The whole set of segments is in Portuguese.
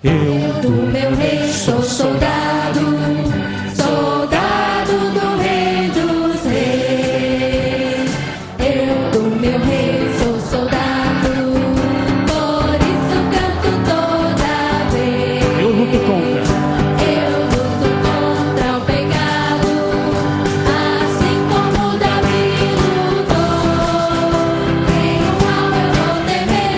Eu do meu rei sou soldado, soldado do rei dos reis. Eu do meu rei sou soldado, por isso canto toda vez. Eu luto contra o pecado, assim como Davi lutou. Em o mal eu vou temer,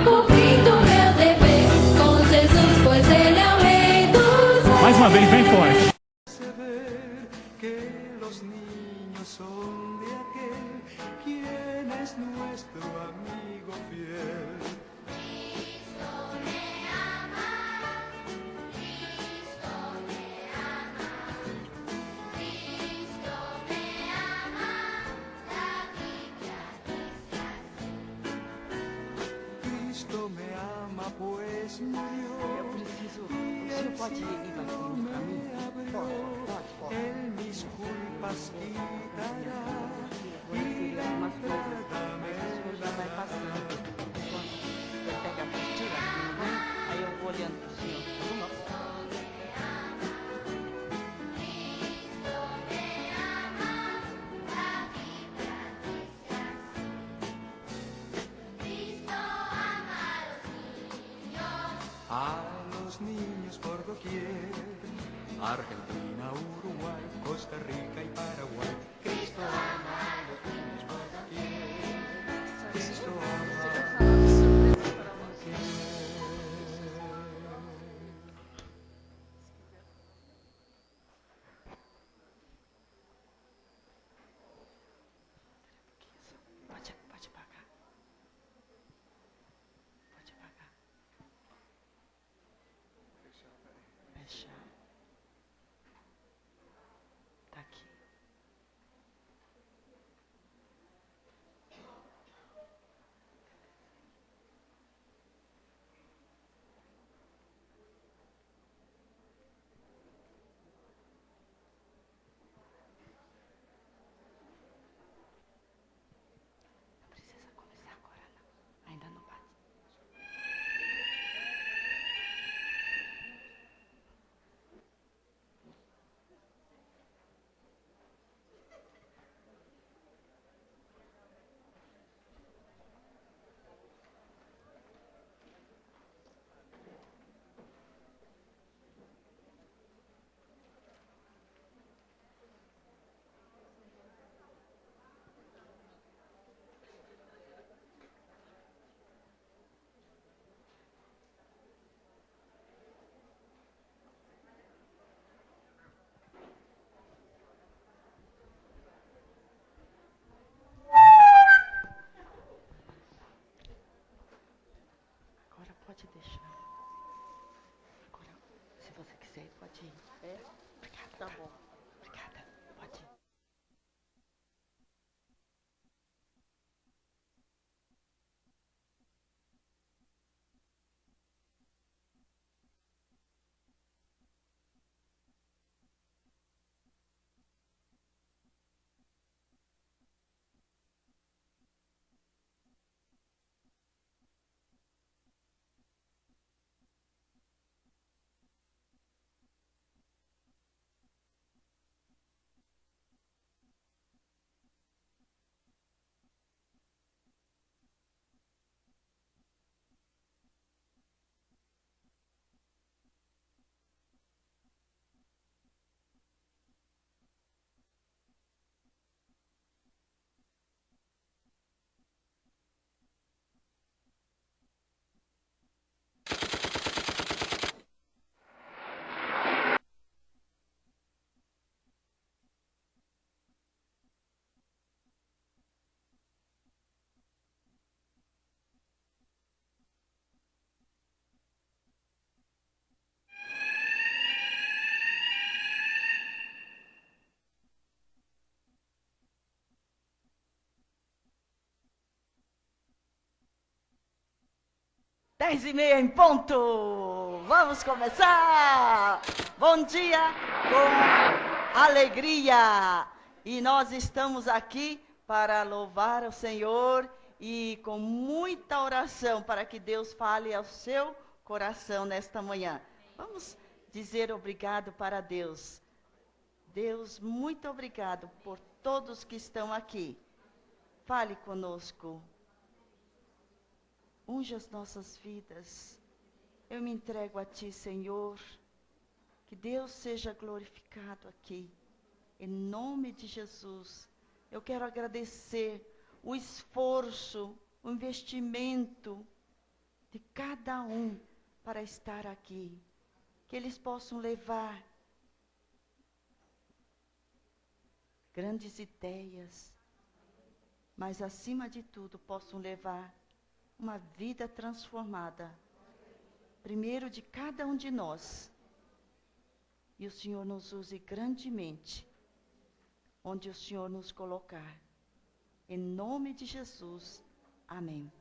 cumprindo meu dever com Jesus, pois Ele é o Rei dos Reis. mais uma vez bem forte. Que los niños son de aquel quien es nuestro amigo fiel. Cristo me ama, Cristo me ama, Cristo me ama, la Biblia dice así. Cristo me ama pues murió. Eu preciso. O senhor pode ir no caminho? Pode. Él mis culpas quitará. Vou referir algumas coisas, mas o senhor já vai passando. Enquanto eu pego a apostila, aí eu vou olhando para o senhor. A los niños por doquier, Argentina, Uruguay, Costa Rica y Paraguay. Cristo ama a los niños por doquier. Cristo ama a los niños por doquier. Pode pagar. Pode pagar. Fecha. Tá aqui. Não precisa começar agora, não. Ainda não bate. Agora pode deixar. Agora, se você quiser, pode ir. É? Obrigada. Tá bom. Obrigada. Pode ir. Dez e meia em ponto! Vamos começar! Bom dia com alegria! E nós estamos aqui para louvar o Senhor e com muita oração para que Deus fale ao seu coração nesta manhã. Vamos dizer obrigado para Deus. Deus, muito obrigado por todos que estão aqui. Fale conosco. Unja as nossas vidas. Eu me entrego a Ti, Senhor. Que Deus seja glorificado aqui. Em nome de Jesus. Eu quero agradecer o esforço, o investimento de cada um para estar aqui. Que eles possam levar grandes ideias, mas acima de tudo possam levar uma vida transformada. Primeiro de cada um de nós. E o Senhor nos use grandemente, onde o Senhor nos colocar. Em nome de Jesus. Amém.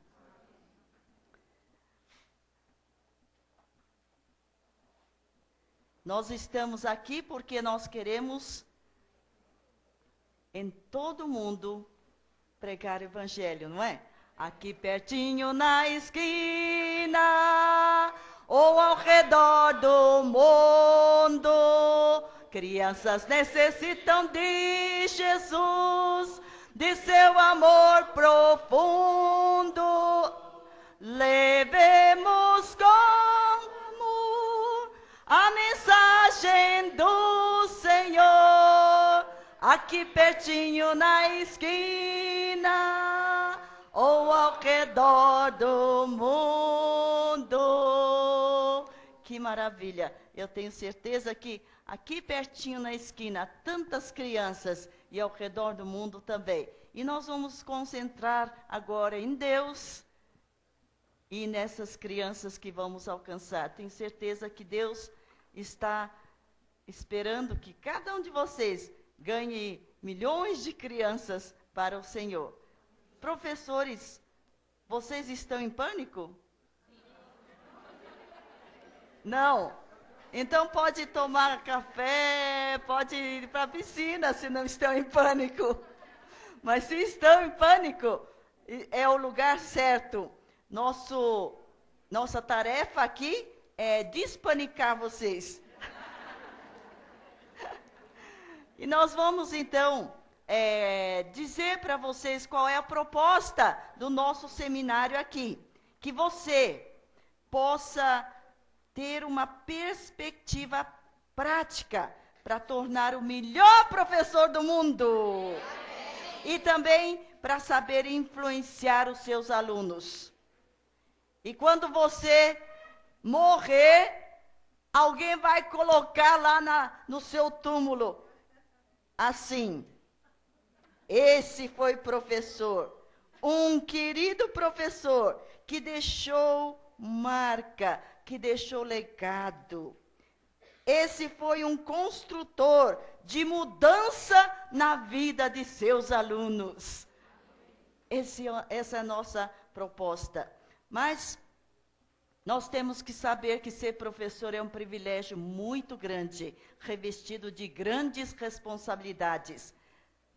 Nós estamos aqui porque nós queremos, em todo mundo, pregar o Evangelho, não é? Aqui pertinho na esquina, ou ao redor do mundo, crianças necessitam de Jesus, de seu amor profundo. Levemos com amor a mensagem do Senhor, aqui pertinho na esquina, ou ao redor do mundo. Que maravilha! Eu tenho certeza que aqui pertinho na esquina, tantas crianças e ao redor do mundo também. E nós vamos concentrar agora em Deus e nessas crianças que vamos alcançar. Tenho certeza que Deus está esperando que cada um de vocês ganhe milhões de crianças para o Senhor. Professores, vocês estão em pânico? Não. Então pode tomar café, pode ir para a piscina se não estão em pânico. Mas se estão em pânico, é o lugar certo. Nossa tarefa aqui é despanicar vocês. E nós vamos então dizer para vocês qual é a proposta do nosso seminário aqui. Que você possa ter uma perspectiva prática para tornar o melhor professor do mundo. E também para saber influenciar os seus alunos. E quando você morrer, alguém vai colocar lá no seu túmulo, assim: esse foi professor, um querido professor que deixou marca, que deixou legado. Esse foi um construtor de mudança na vida de seus alunos. Essa é a nossa proposta. Mas nós temos que saber que ser professor é um privilégio muito grande, revestido de grandes responsabilidades.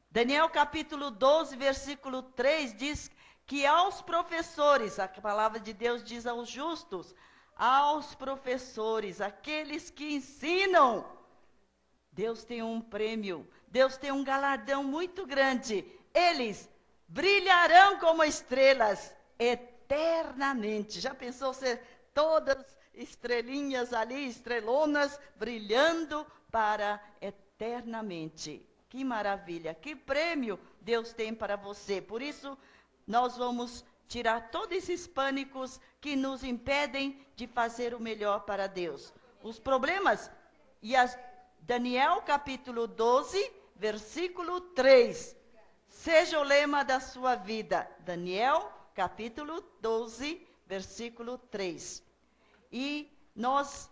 Daniel capítulo 12, versículo 3 diz que aos professores, a palavra de Deus diz aos justos, aos professores, aqueles que ensinam, Deus tem um prêmio, Deus tem um galardão muito grande. Eles brilharão como estrelas eternamente. Já pensou ser todas estrelinhas ali, estrelonas, brilhando para eternamente? Que maravilha, que prêmio Deus tem para você. Por isso, nós vamos tirar todos esses pânicos que nos impedem de fazer o melhor para Deus. Os problemas, Daniel capítulo 12, versículo 3. Seja o lema da sua vida. Daniel capítulo 12, versículo 3. E nós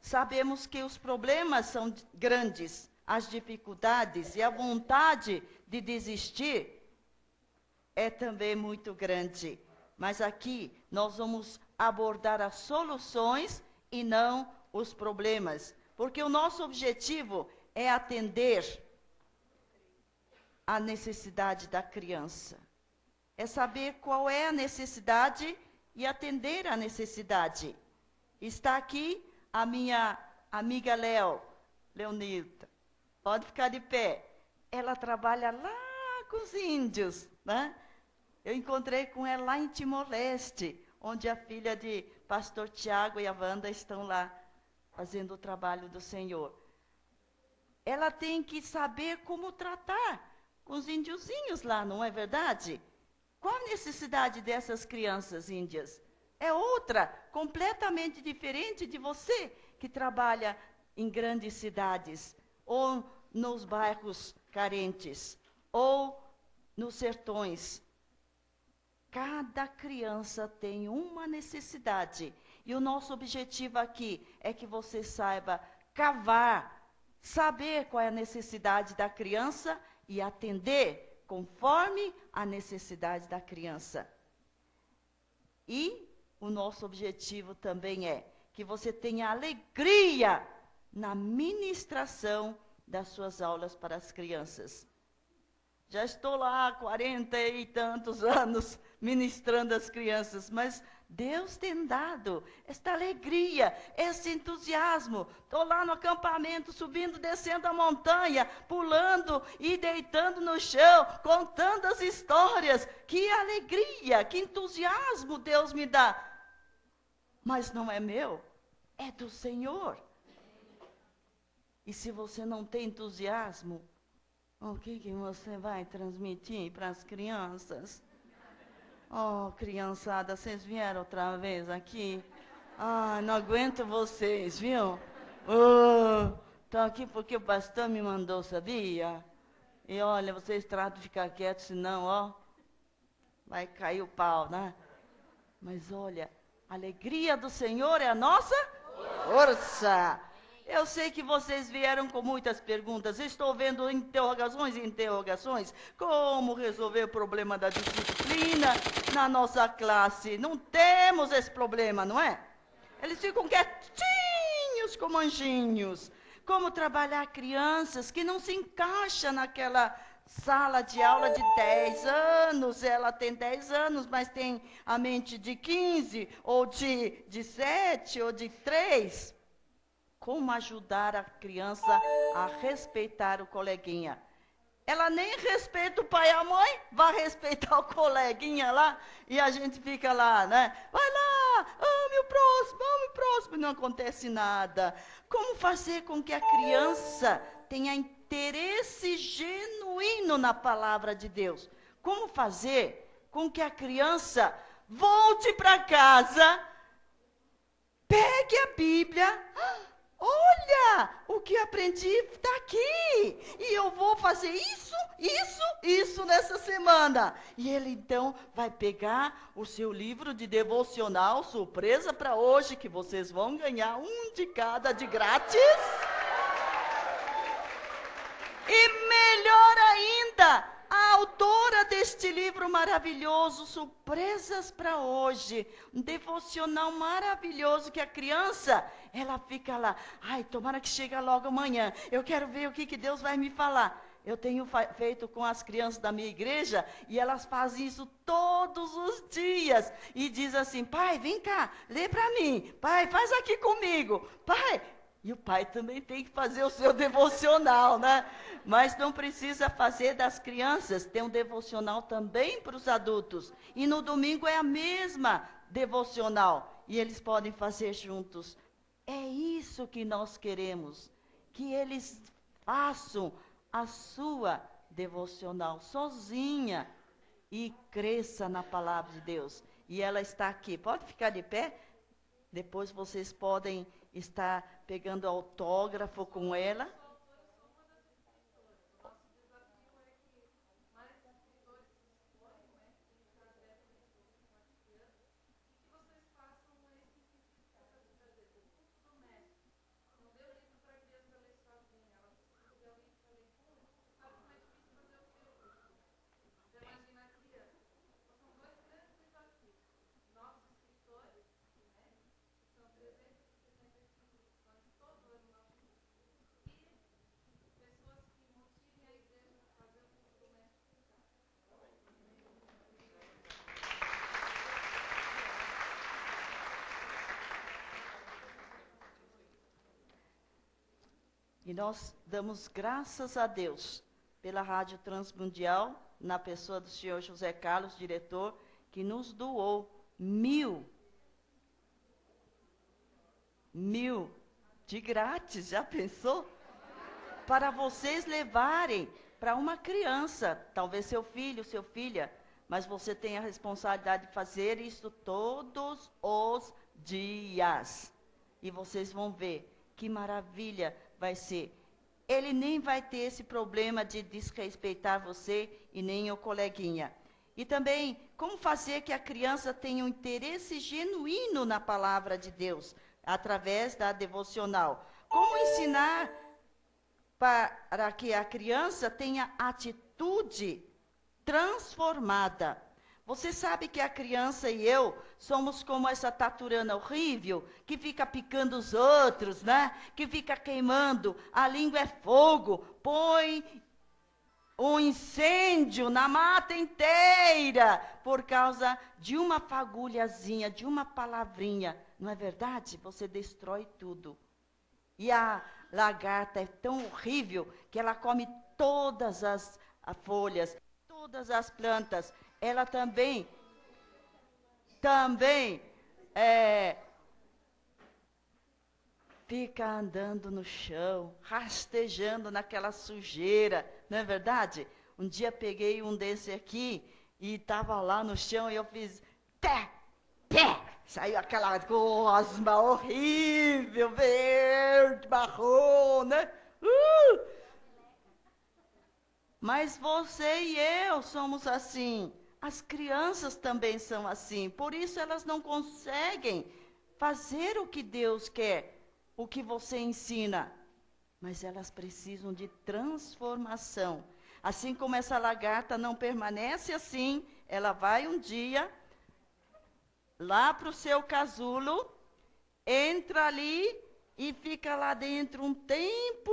sabemos que os problemas são grandes, as dificuldades e a vontade de desistir é também muito grande. Mas aqui nós vamos abordar as soluções e não os problemas. Porque o nosso objetivo é atender a necessidade da criança. É saber qual é a necessidade e atender a necessidade. Está aqui a minha amiga Leonilda. Pode ficar de pé. Ela trabalha lá com os índios, né? Eu encontrei com ela lá em Timor-Leste, onde a filha de pastor Tiago e a Wanda estão lá fazendo o trabalho do Senhor. Ela tem que saber como tratar com os índiozinhos lá, não é verdade? Qual a necessidade dessas crianças índias? É outra, completamente diferente de você que trabalha em grandes cidades, ou nos bairros carentes, ou nos sertões. Cada criança tem uma necessidade. E o nosso objetivo aqui é que você saiba cavar, saber qual é a necessidade da criança e atender conforme a necessidade da criança. E o nosso objetivo também é que você tenha alegria na ministração das suas aulas para as crianças. Já estou lá há 40 e tantos anos ministrando às crianças, mas Deus tem dado esta alegria, esse entusiasmo. Estou lá no acampamento, subindo, descendo a montanha, pulando e deitando no chão, contando as histórias. Que alegria, que entusiasmo Deus me dá. Mas não é meu, é do Senhor. E se você não tem entusiasmo, o que você vai transmitir para as crianças? Oh, criançada, vocês vieram outra vez aqui? Ah, não aguento vocês, viu? Estou aqui porque o pastor me mandou, sabia? E olha, vocês tratam de ficar quietos, senão, ó, vai cair o pau, né? Mas olha, a alegria do Senhor é a nossa força. Eu sei que vocês vieram com muitas perguntas. Estou vendo interrogações e interrogações. Como resolver o problema da disciplina na nossa classe? Não temos esse problema, não é? Eles ficam quietinhos como anjinhos. Como trabalhar crianças que não se encaixam naquela sala de aula de 10 anos. Ela tem 10 anos, mas tem a mente de 15, ou de 7, ou de 3. Como ajudar a criança a respeitar o coleguinha? Ela nem respeita o pai e a mãe, vai respeitar o coleguinha lá, e a gente fica lá, né? Vai lá, ame o próximo, não acontece nada. Como fazer com que a criança tenha interesse genuíno na palavra de Deus? Como fazer com que a criança volte para casa, pegue a Bíblia, olha, o que aprendi está aqui. E eu vou fazer isso nessa semana. E ele então vai pegar o seu livro de devocional, surpresa para hoje, que vocês vão ganhar um de cada de grátis. E melhor ainda, a autora deste livro maravilhoso, Surpresas para Hoje, um devocional maravilhoso que a criança, ela fica lá, ai, tomara que chegue logo amanhã, eu quero ver o que Deus vai me falar. Eu tenho feito com as crianças da minha igreja, e elas fazem isso todos os dias, e diz assim, pai, vem cá, lê para mim, pai, faz aqui comigo, pai. E o pai também tem que fazer o seu devocional, né? Mas não precisa fazer das crianças, tem um devocional também para os adultos. E no domingo é a mesma devocional, e eles podem fazer juntos. É isso que nós queremos, que eles façam a sua devocional sozinha e cresça na palavra de Deus. E ela está aqui, pode ficar de pé? Depois vocês podem estar pegando autógrafo com ela. E nós damos graças a Deus pela Rádio Transmundial, na pessoa do senhor José Carlos, diretor, que nos doou 1.000 de grátis, já pensou? Para vocês levarem para uma criança, talvez seu filho, sua filha, mas você tem a responsabilidade de fazer isso todos os dias. E vocês vão ver que maravilha vai ser. Ele nem vai ter esse problema de desrespeitar você e nem o coleguinha. E também, como fazer que a criança tenha um interesse genuíno na palavra de Deus, através da devocional. Como ensinar para que a criança tenha atitude transformada. Você sabe que a criança e eu somos como essa taturana horrível, que fica picando os outros, né? Que fica queimando, a língua é fogo, põe um incêndio na mata inteira, por causa de uma fagulhazinha, de uma palavrinha. Não é verdade? Você destrói tudo. E a lagarta é tão horrível que ela come todas as folhas, todas as plantas. Ela também fica andando no chão, rastejando naquela sujeira, não é verdade? Um dia peguei um desse aqui e estava lá no chão e eu fiz té, té, saiu aquela gosma horrível, verde, marrom, né? Mas você e eu somos assim. As crianças também são assim. Por isso elas não conseguem fazer o que Deus quer, o que você ensina. Mas elas precisam de transformação. Assim como essa lagarta não permanece assim, ela vai um dia lá para o seu casulo, entra ali e fica lá dentro um tempo.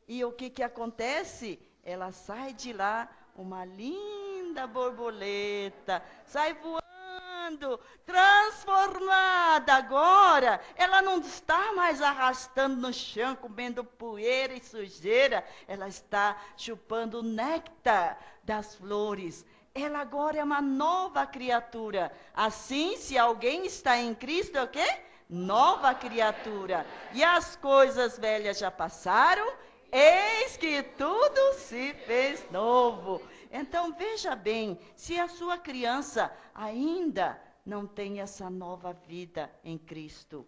E o que acontece? Ela sai de lá, uma linda borboleta, sai voando, transformada. Agora, ela não está mais arrastando no chão, comendo poeira e sujeira, ela está chupando o néctar das flores. Ela agora é uma nova criatura. Assim, se alguém está em Cristo, é o quê? Nova criatura. E as coisas velhas já passaram, eis que tudo se fez novo. Então, veja bem, se a sua criança ainda não tem essa nova vida em Cristo,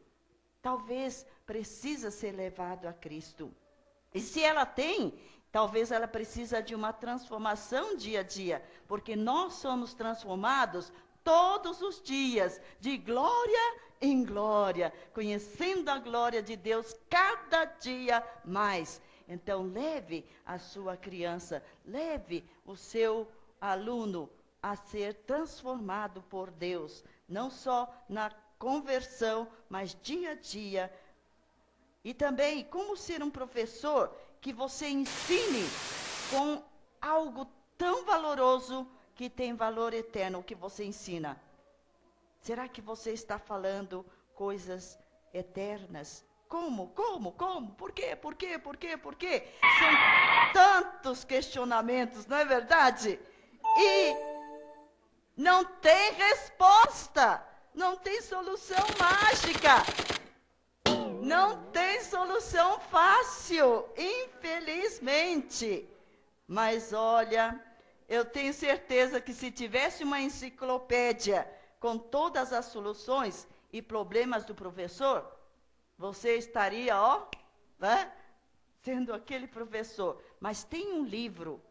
talvez precisa ser levado a Cristo. E se ela tem, talvez ela precisa de uma transformação dia a dia, porque nós somos transformados todos os dias, de glória em glória, conhecendo a glória de Deus cada dia mais. Então, leve a sua criança, leve o seu aluno a ser transformado por Deus, não só na conversão, mas dia a dia. E também, como ser um professor que você ensine com algo tão valoroso que tem valor eterno, o que você ensina. Será que você está falando coisas eternas? Como? Por quê? São tantos questionamentos, não é verdade? E não tem resposta, não tem solução mágica, não tem solução fácil, infelizmente. Mas olha, eu tenho certeza que se tivesse uma enciclopédia com todas as soluções e problemas do professor, você estaria, né, sendo aquele professor. Mas tem um livro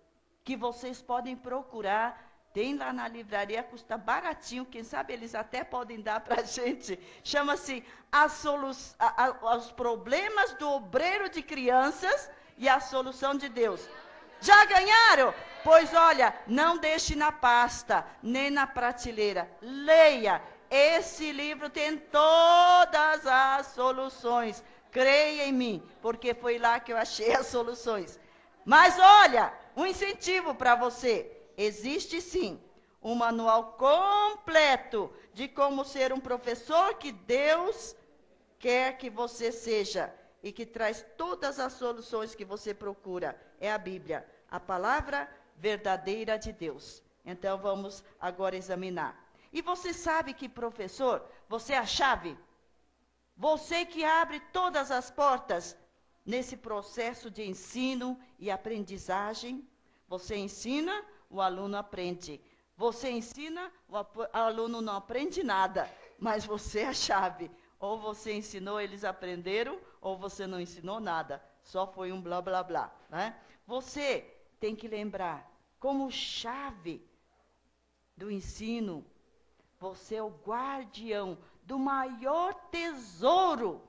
que vocês podem procurar, tem lá na livraria, custa baratinho, quem sabe eles até podem dar para a gente. Chama-se Os Problemas do Obreiro de Crianças e a Solução de Deus. Já ganharam? Pois olha, não deixe na pasta, nem na prateleira. Leia. Esse livro tem todas as soluções. Creia em mim, porque foi lá que eu achei as soluções. Mas olha, um incentivo para você. Existe sim um manual completo de como ser um professor que Deus quer que você seja. e que traz todas as soluções que você procura. É a Bíblia, a palavra verdadeira de Deus. Então vamos agora examinar. E você sabe que, professor, você é a chave. Você que abre todas as portas nesse processo de ensino e aprendizagem. Você ensina, o aluno aprende. Você ensina, o aluno não aprende nada, mas você é a chave. Ou você ensinou, eles aprenderam, ou você não ensinou nada. Só foi um blá, blá, blá. Né? Você tem que lembrar, como chave do ensino, você é o guardião do maior tesouro,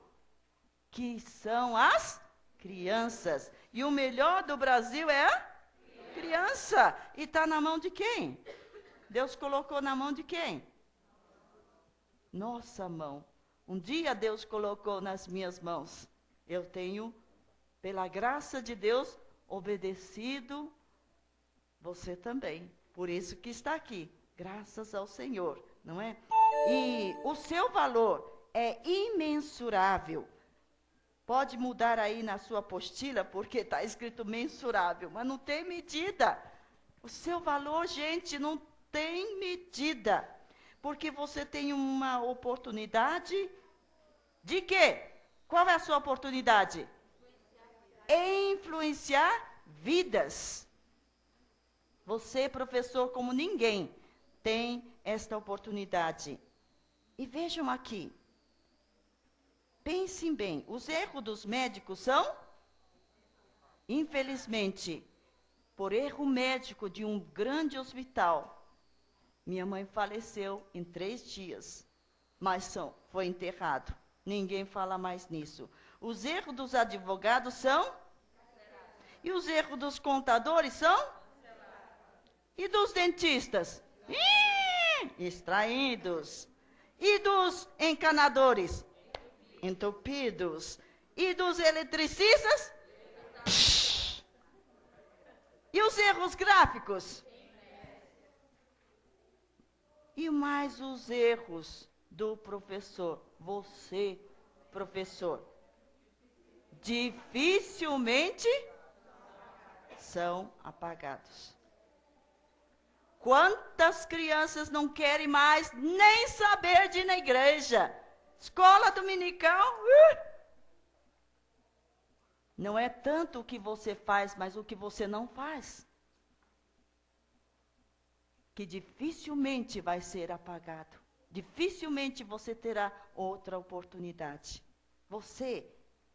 que são as crianças. E o melhor do Brasil é a criança. E está na mão de quem? Deus colocou na mão de quem? Nossa mão. Um dia Deus colocou nas minhas mãos. Eu tenho, pela graça de Deus, obedecido. Você também. Por isso que está aqui. Graças ao Senhor, não é? E o seu valor é imensurável. Pode mudar aí na sua apostila, porque está escrito mensurável, mas não tem medida. O seu valor, gente, não tem medida. Porque você tem uma oportunidade de quê? Qual é a sua oportunidade? Influenciar vidas. Você, professor, como ninguém, tem esta oportunidade. E vejam aqui. Pensem bem, os erros dos médicos são, infelizmente, por erro médico de um grande hospital, minha mãe faleceu em 3 dias, mas foi enterrado. Ninguém fala mais nisso. Os erros dos advogados são? E os erros dos contadores são? E dos dentistas? Extraídos. E dos encanadores? Entupidos. E dos eletricistas? E os erros gráficos? E mais os erros do professor. Você, professor, dificilmente são apagados. Quantas crianças não querem mais nem saber de ir na igreja? Escola dominical, não é tanto o que você faz, mas o que você não faz, que dificilmente vai ser apagado. Dificilmente você terá outra oportunidade. Você,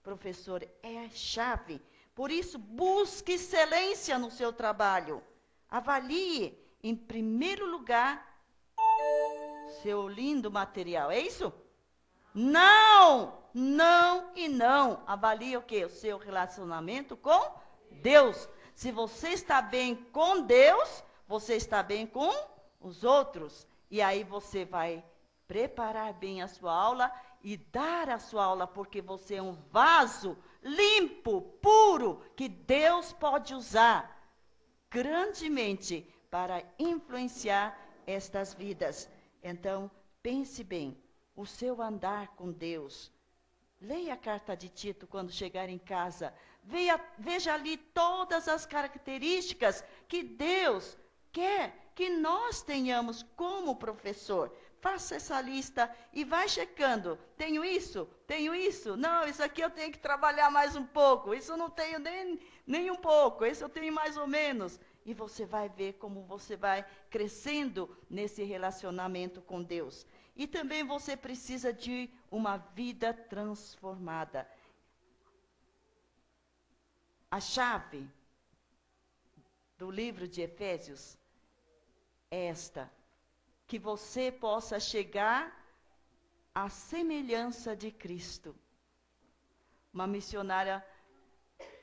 professor, é a chave. Por isso, busque excelência no seu trabalho. Avalie, em primeiro lugar, seu lindo material. É isso? Não, não e não. Avalie o quê? O seu relacionamento com Deus. Se você está bem com Deus, você está bem com os outros. E aí você vai preparar bem a sua aula e dar a sua aula, porque você é um vaso limpo, puro, que Deus pode usar grandemente para influenciar estas vidas. Então, pense bem, o seu andar com Deus. Leia a carta de Tito quando chegar em casa. Veja ali todas as características que Deus quer que nós tenhamos como professor. Faça essa lista e vai checando. Tenho isso? Tenho isso? Não, isso aqui eu tenho que trabalhar mais um pouco. Isso eu não tenho nem um pouco. Isso eu tenho mais ou menos. E você vai ver como você vai crescendo nesse relacionamento com Deus. E também você precisa de uma vida transformada. A chave do livro de Efésios é esta: que você possa chegar à semelhança de Cristo. Uma missionária,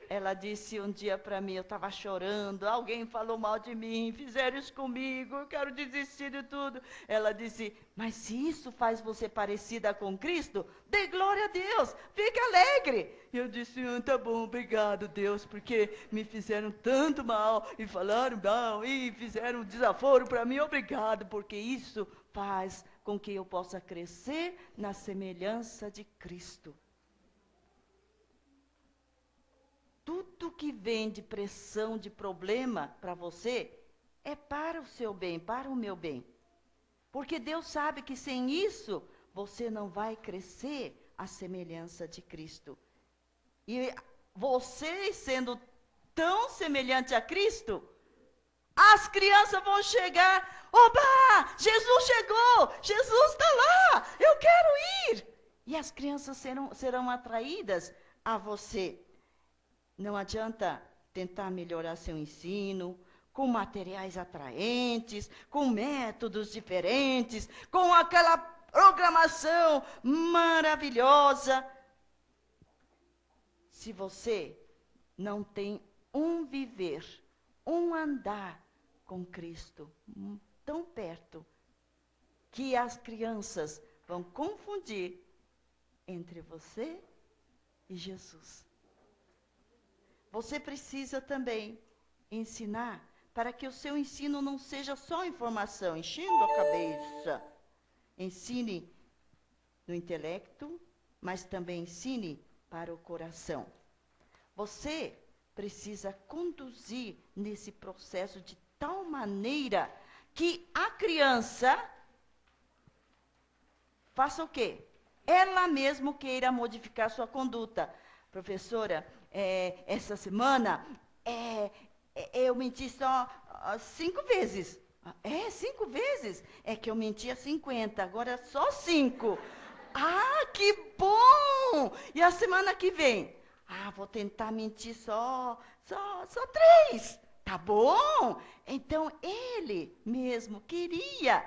ela disse um dia para mim, eu estava chorando, alguém falou mal de mim, fizeram isso comigo, eu quero desistir de tudo. Ela disse, mas se isso faz você parecida com Cristo, dê glória a Deus, fique alegre. E eu disse, tá bom, obrigado Deus, porque me fizeram tanto mal, e falaram mal, e fizeram desaforo para mim, obrigado, porque isso faz com que eu possa crescer na semelhança de Cristo. que vem de pressão, de problema para você, é para o seu bem, para o meu bem. Porque Deus sabe que sem isso, você não vai crescer à semelhança de Cristo. E você, sendo tão semelhante a Cristo, as crianças vão chegar, oba, Jesus chegou, Jesus está lá, eu quero ir. E as crianças serão atraídas a você. Não adianta tentar melhorar seu ensino, com materiais atraentes, com métodos diferentes, com aquela programação maravilhosa. Se você não tem um viver, um andar com Cristo tão perto, que as crianças vão confundir entre você e Jesus. Você precisa também ensinar para que o seu ensino não seja só informação, enchendo a cabeça. Ensine no intelecto, mas também ensine para o coração. Você precisa conduzir nesse processo de tal maneira que a criança faça o quê? Ela mesma queira modificar sua conduta. Professora, essa semana eu menti só 5 vezes. 5 vezes? É que eu mentia 50, agora só 5. Ah, que bom! E a semana que vem? Vou tentar mentir só 3. Tá bom? Então, ele mesmo queria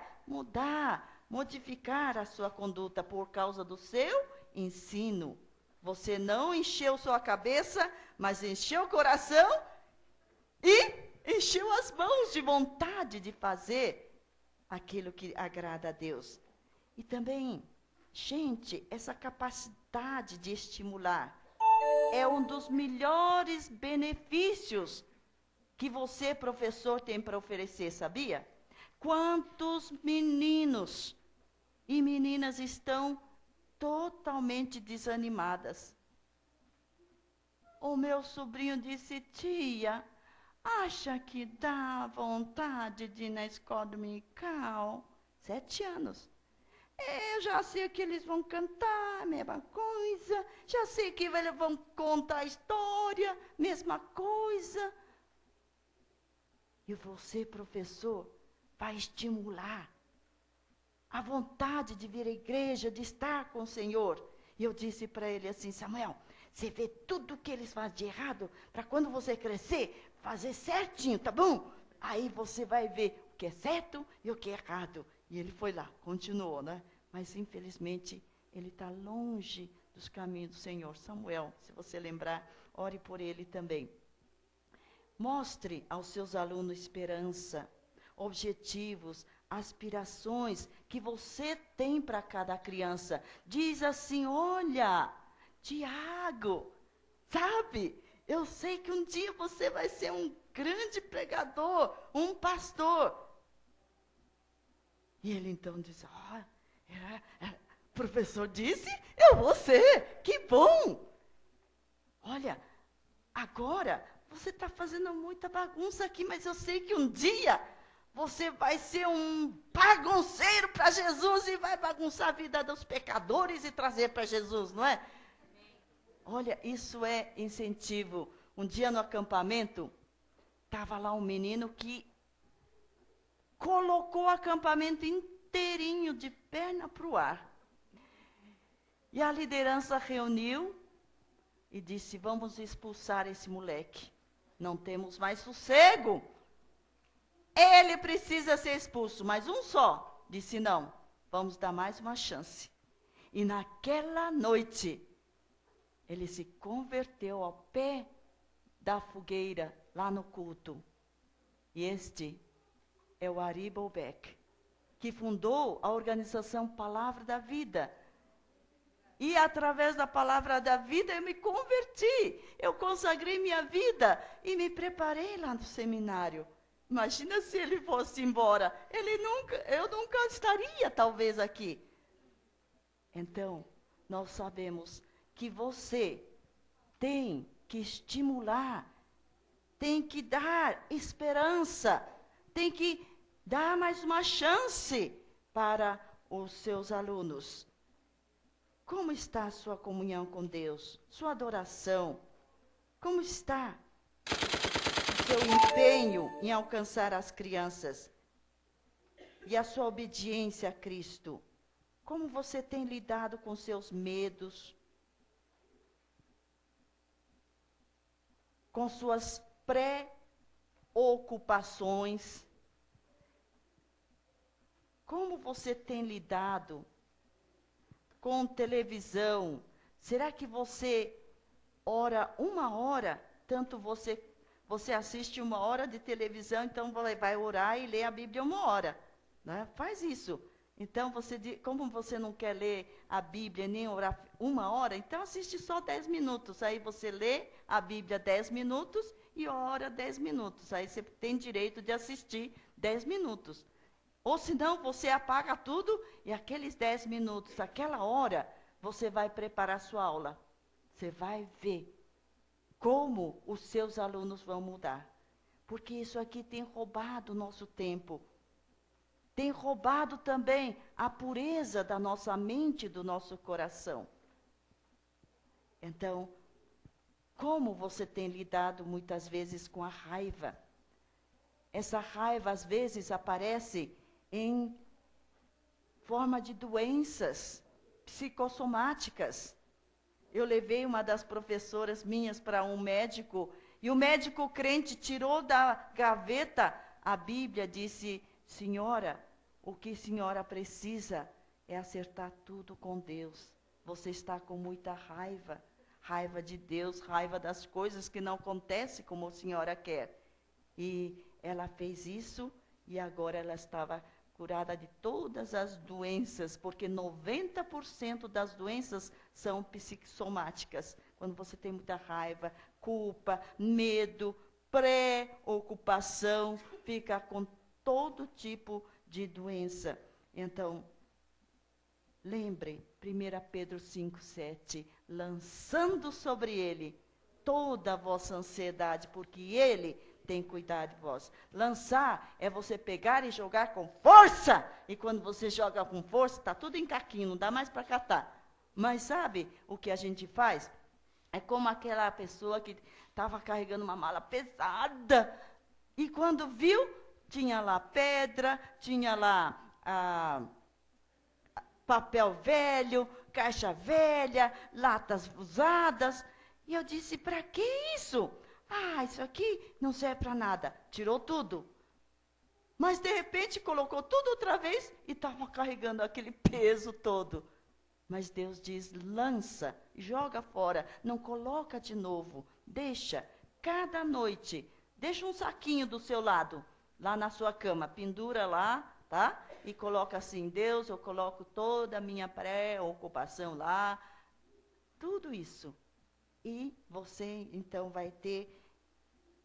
modificar a sua conduta por causa do seu ensino. Você não encheu sua cabeça, mas encheu o coração e encheu as mãos de vontade de fazer aquilo que agrada a Deus. E também, gente, essa capacidade de estimular é um dos melhores benefícios que você, professor, tem para oferecer, sabia? Quantos meninos e meninas estão totalmente desanimadas? O meu sobrinho disse, tia, acha que dá vontade de ir na escola dominical? 7 anos. Eu já sei que eles vão cantar, mesma coisa. Já sei que eles vão contar a história, mesma coisa. E você, professor, vai estimular a vontade de vir à igreja, de estar com o Senhor. E eu disse para ele assim, Samuel, você vê tudo que eles fazem de errado, para quando você crescer, fazer certinho, tá bom? Aí você vai ver o que é certo e o que é errado. E ele foi lá, continuou, né? Mas, infelizmente, ele está longe dos caminhos do Senhor. Samuel, se você lembrar, ore por ele também. Mostre aos seus alunos esperança, objetivos, aspirações que você tem para cada criança. Diz assim, olha, Tiago, sabe, eu sei que um dia você vai ser um grande pregador, um pastor. E ele então diz, o professor disse, eu vou ser, que bom. Olha, agora você está fazendo muita bagunça aqui, mas eu sei que um dia você vai ser um bagunceiro para Jesus e vai bagunçar a vida dos pecadores e trazer para Jesus, não é? Olha, isso é incentivo. Um dia no acampamento, estava lá um menino que colocou o acampamento inteirinho de perna para o ar. E a liderança reuniu e disse, vamos expulsar esse moleque. Não temos mais sossego. Ele precisa ser expulso, mas um só. Disse, não, vamos dar mais uma chance. E naquela noite, ele se converteu ao pé da fogueira, lá no culto. E este é o Ari Bolbeck, que fundou a organização Palavra da Vida. E através da Palavra da Vida eu me converti. Eu consagrei minha vida e me preparei lá no seminário. Imagina se ele fosse embora. Eu nunca estaria talvez aqui. Então, nós sabemos que você tem que estimular tem que dar esperança, tem que dar mais uma chance para os seus alunos. Como está a sua comunhão com Deus? Sua adoração? Como está o seu empenho em alcançar as crianças? E a sua obediência a Cristo? Como você tem lidado com seus medos? Com suas preocupações? Como você tem lidado com televisão? Será que você ora 1 hora? Tanto você assiste 1 hora de televisão, então vai orar e ler a Bíblia 1 hora. Né? Faz isso. Então, como você não quer ler a Bíblia nem orar 1 hora, então assiste só 10 minutos. Aí você lê a Bíblia 10 minutos e ora 10 minutos. Aí você tem direito de assistir 10 minutos. Ou senão, você apaga tudo e aqueles 10 minutos, aquela hora, você vai preparar sua aula. Você vai ver como os seus alunos vão mudar. Porque isso aqui tem roubado o nosso tempo. Tem roubado também a pureza da nossa mente e do nosso coração. Então, como você tem lidado muitas vezes com a raiva? Essa raiva, às vezes, aparece em forma de doenças psicossomáticas. Eu levei uma das professoras minhas para um médico, e o médico crente tirou da gaveta a Bíblia, disse: senhora, o que a senhora precisa é acertar tudo com Deus. Você está com muita raiva, raiva de Deus, raiva das coisas que não acontecem como a senhora quer. E ela fez isso, e agora ela estava curada de todas as doenças, porque 90% das doenças são psicossomáticas. Quando você tem muita raiva, culpa, medo, preocupação, fica com todo tipo de doença. Então, lembre, 1 Pedro 5:7, lançando sobre ele toda a vossa ansiedade, porque ele tem cuidado de vós. Lançar é você pegar e jogar com força. E quando você joga com força, está tudo em caquinho, não dá mais para catar. Mas sabe o que a gente faz? É como aquela pessoa que estava carregando uma mala pesada. E quando viu, tinha lá pedra, tinha lá papel velho, caixa velha, latas usadas. E eu disse: para que isso? Isso aqui não serve para nada. Tirou tudo. Mas, de repente, colocou tudo outra vez e estava carregando aquele peso todo. Mas Deus diz: lança, joga fora, não coloca de novo. Deixa, cada noite, deixa um saquinho do seu lado, lá na sua cama, pendura lá, tá? E coloca assim: Deus, eu coloco toda a minha preocupação lá, tudo isso. E você, então, vai ter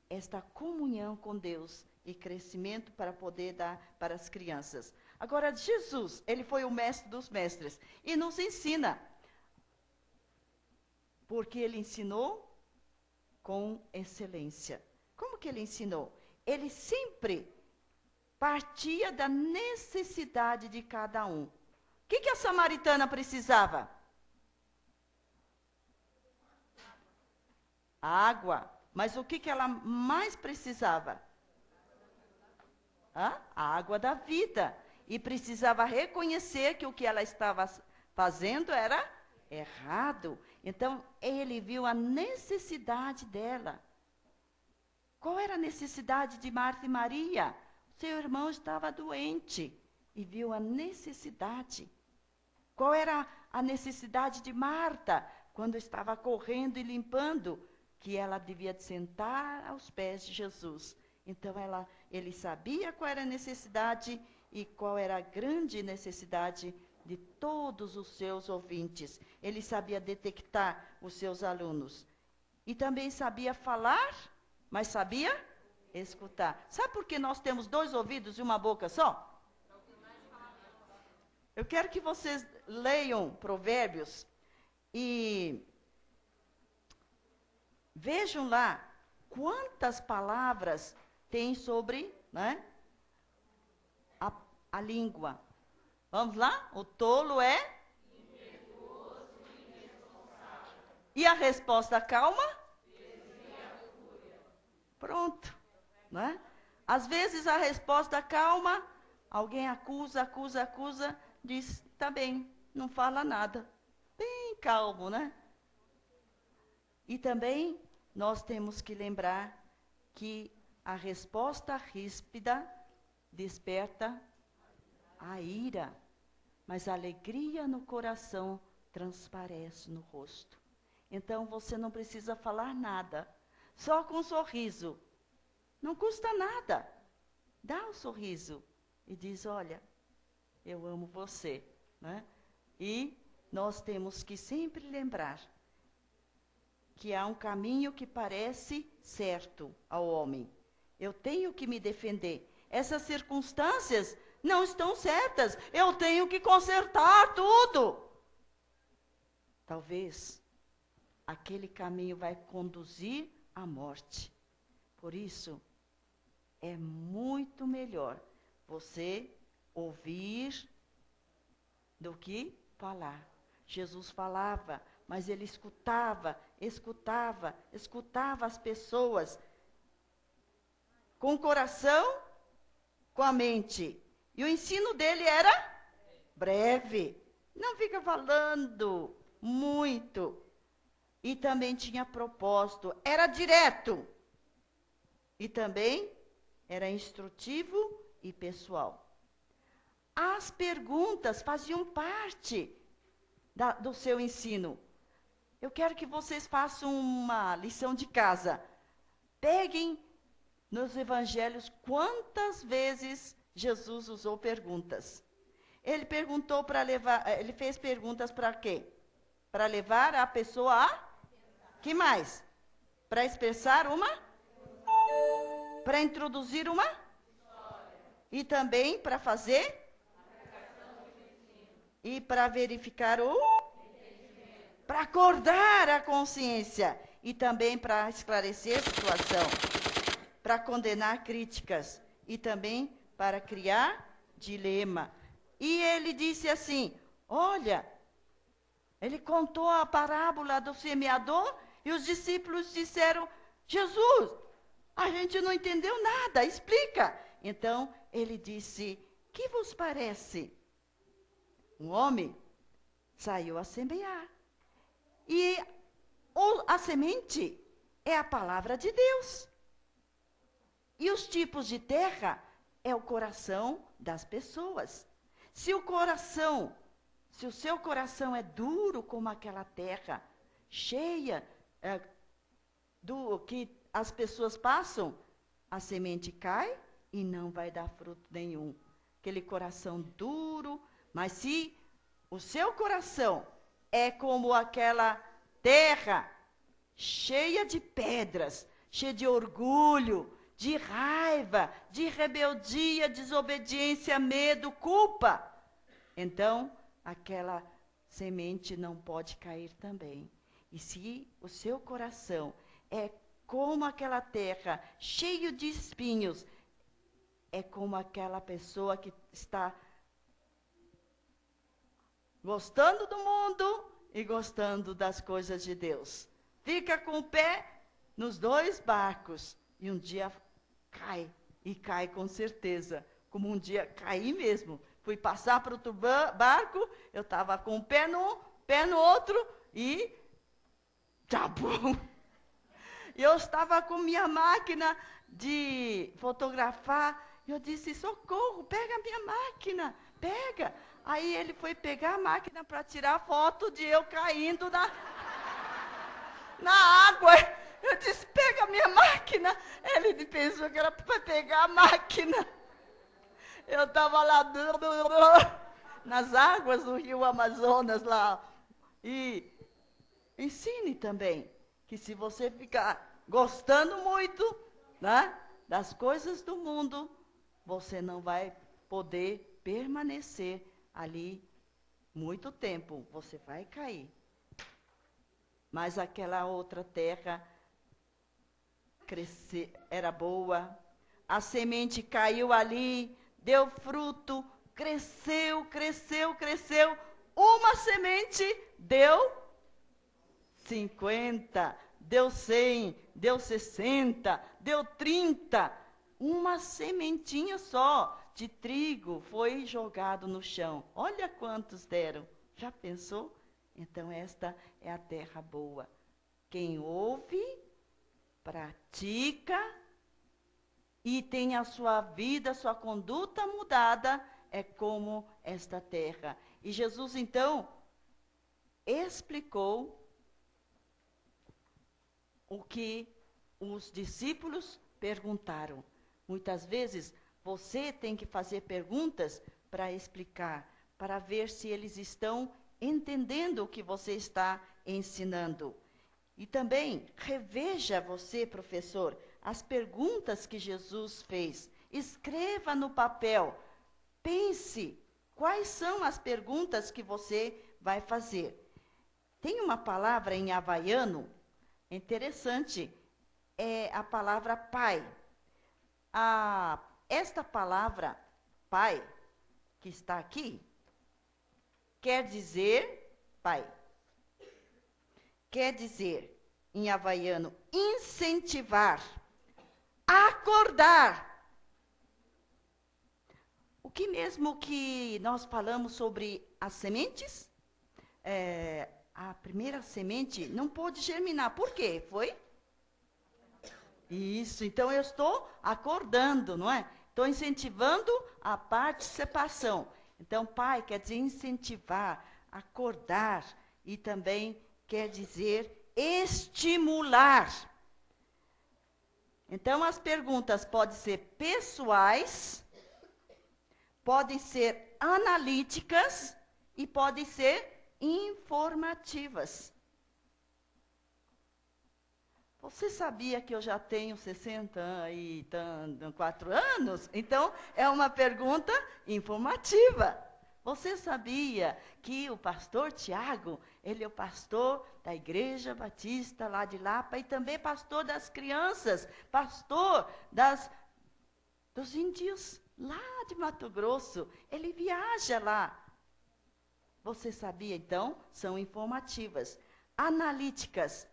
esta comunhão com Deus e crescimento para poder dar para as crianças. Agora, Jesus, ele foi o mestre dos mestres e nos ensina. Porque ele ensinou com excelência. Como que ele ensinou? Ele sempre partia da necessidade de cada um. O que a samaritana precisava? Água. Mas o que ela mais precisava? A água da vida. E precisava reconhecer que o que ela estava fazendo era errado. Então, ele viu a necessidade dela. Qual era a necessidade de Marta e Maria? Seu irmão estava doente e viu a necessidade. Qual era a necessidade de Marta quando estava correndo e limpando? Que ela devia sentar aos pés de Jesus. Então, ele sabia qual era a necessidade e qual era a grande necessidade de todos os seus ouvintes. Ele sabia detectar os seus alunos. E também sabia falar, mas sabia escutar. Sabe por que nós temos 2 ouvidos e uma boca só? Eu quero que vocês leiam Provérbios e vejam lá quantas palavras tem sobre, né, a língua. Vamos lá? O tolo é? E a resposta calma? Pronto. Né? Às vezes a resposta calma, alguém acusa, diz, tá bem, não fala nada. Bem calmo, né? E também nós temos que lembrar que a resposta ríspida desperta a ira, mas a alegria no coração transparece no rosto. Então você não precisa falar nada, só com um sorriso. Não custa nada. Dá um sorriso e diz, olha, eu amo você. Né? E nós temos que sempre lembrar que há um caminho que parece certo ao homem. Eu tenho que me defender. Essas circunstâncias não estão certas. Eu tenho que consertar tudo. Talvez aquele caminho vai conduzir à morte. Por isso, é muito melhor você ouvir do que falar. Jesus falava, mas ele escutava as pessoas com o coração, com a mente. E o ensino dele era breve. Não fica falando muito. E também tinha propósito. Era direto. E também era instrutivo e pessoal. As perguntas faziam parte do seu ensino. Eu quero que vocês façam uma lição de casa. Peguem nos evangelhos quantas vezes Jesus usou perguntas. Ele perguntou para levar, ele fez perguntas para quê? Para levar a pessoa a? Que mais? Para expressar uma? Para introduzir uma? E também para fazer? E para verificar o? Para acordar a consciência. E também para esclarecer a situação. Para condenar críticas. E também para criar dilema. E ele disse assim, olha, ele contou a parábola do semeador e os discípulos disseram, Jesus, a gente não entendeu nada, explica. Então, ele disse, que vos parece? Um homem saiu a semear. E a semente é a palavra de Deus. E os tipos de terra é o coração das pessoas. Se o seu coração é duro como aquela terra, cheia do que as pessoas passam, a semente cai e não vai dar fruto nenhum. Aquele coração duro, mas se o seu coração é como aquela terra cheia de pedras, cheia de orgulho, de raiva, de rebeldia, desobediência, medo, culpa, então aquela semente não pode cair também. E se o seu coração é como aquela terra, cheio de espinhos, é como aquela pessoa que está gostando do mundo e gostando das coisas de Deus. Fica com o pé nos dois barcos e um dia cai, e cai com certeza. Como um dia caí mesmo. Fui passar para outro barco, eu estava com um pé no outro e tchau! E eu estava com minha máquina de fotografar, e eu disse, socorro, pega a minha máquina, pega. Aí ele foi pegar a máquina para tirar foto de eu caindo na água. Eu disse, pega a minha máquina. Ele pensou que era para pegar a máquina. Eu estava lá nas águas do rio Amazonas lá. E ensine também que se você ficar gostando muito, né, das coisas do mundo, você não vai poder permanecer ali muito tempo. Você vai cair. Mas aquela outra terra era boa. A semente caiu ali, deu fruto, cresceu, cresceu, cresceu. Uma semente deu 50, deu 100, deu 60, deu 30. Uma sementinha só de trigo foi jogado no chão. Olha quantos deram. Já pensou? Então esta é a terra boa. Quem ouve, pratica e tem a sua vida, a sua conduta mudada, é como esta terra. E Jesus, então, explicou o que os discípulos perguntaram. Muitas vezes, você tem que fazer perguntas para explicar, para ver se eles estão entendendo o que você está ensinando. E também, reveja você, professor, as perguntas que Jesus fez. Escreva no papel. Pense quais são as perguntas que você vai fazer. Tem uma palavra em havaiano interessante, é a palavra pai. Esta palavra pai, que está aqui, quer dizer pai. Quer dizer, em havaiano, incentivar, acordar. O que mesmo que nós falamos sobre as sementes? A primeira semente não pôde germinar. Por quê? Foi? Isso, então eu estou acordando, não é? Estou incentivando a participação. Então, pai quer dizer incentivar, acordar e também quer dizer estimular. Então, as perguntas podem ser pessoais, podem ser analíticas e podem ser informativas. Você sabia que eu já tenho 64 anos? Então, é uma pergunta informativa. Você sabia que o pastor Tiago, ele é o pastor da Igreja Batista lá de Lapa e também pastor das crianças, pastor dos índios lá de Mato Grosso. Ele viaja lá. Você sabia, então? São informativas. Analíticas.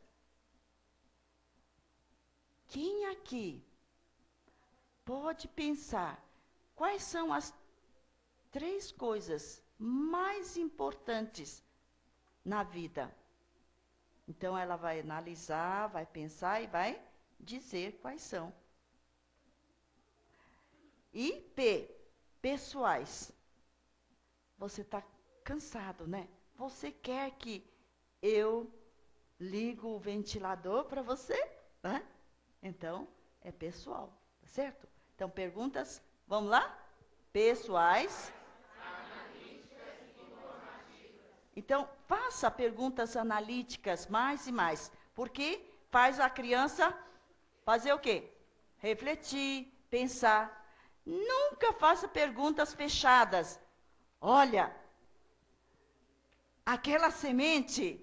Quem aqui pode pensar quais são as 3 coisas mais importantes na vida? Então, ela vai analisar, vai pensar e vai dizer quais são. E pessoais. Você está cansado, né? Você quer que eu ligo o ventilador para você? Né? Então, é pessoal, tá certo? Então, perguntas, vamos lá? Pessoais. Então, faça perguntas analíticas mais e mais, porque faz a criança fazer o quê? Refletir, pensar. Nunca faça perguntas fechadas. Olha, aquela semente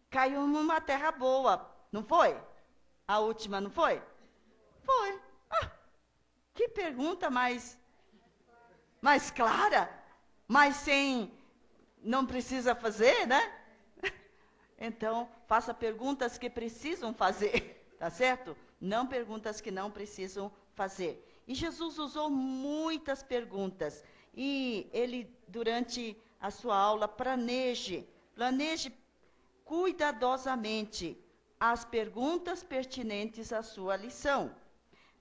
caiu numa terra boa, não foi? A última, não foi? Foi. Que pergunta mais clara, mas sem, não precisa fazer, né? Então, faça perguntas que precisam fazer, tá certo? Não perguntas que não precisam fazer. E Jesus usou muitas perguntas. E ele, durante a sua aula, planeje cuidadosamente as perguntas pertinentes à sua lição.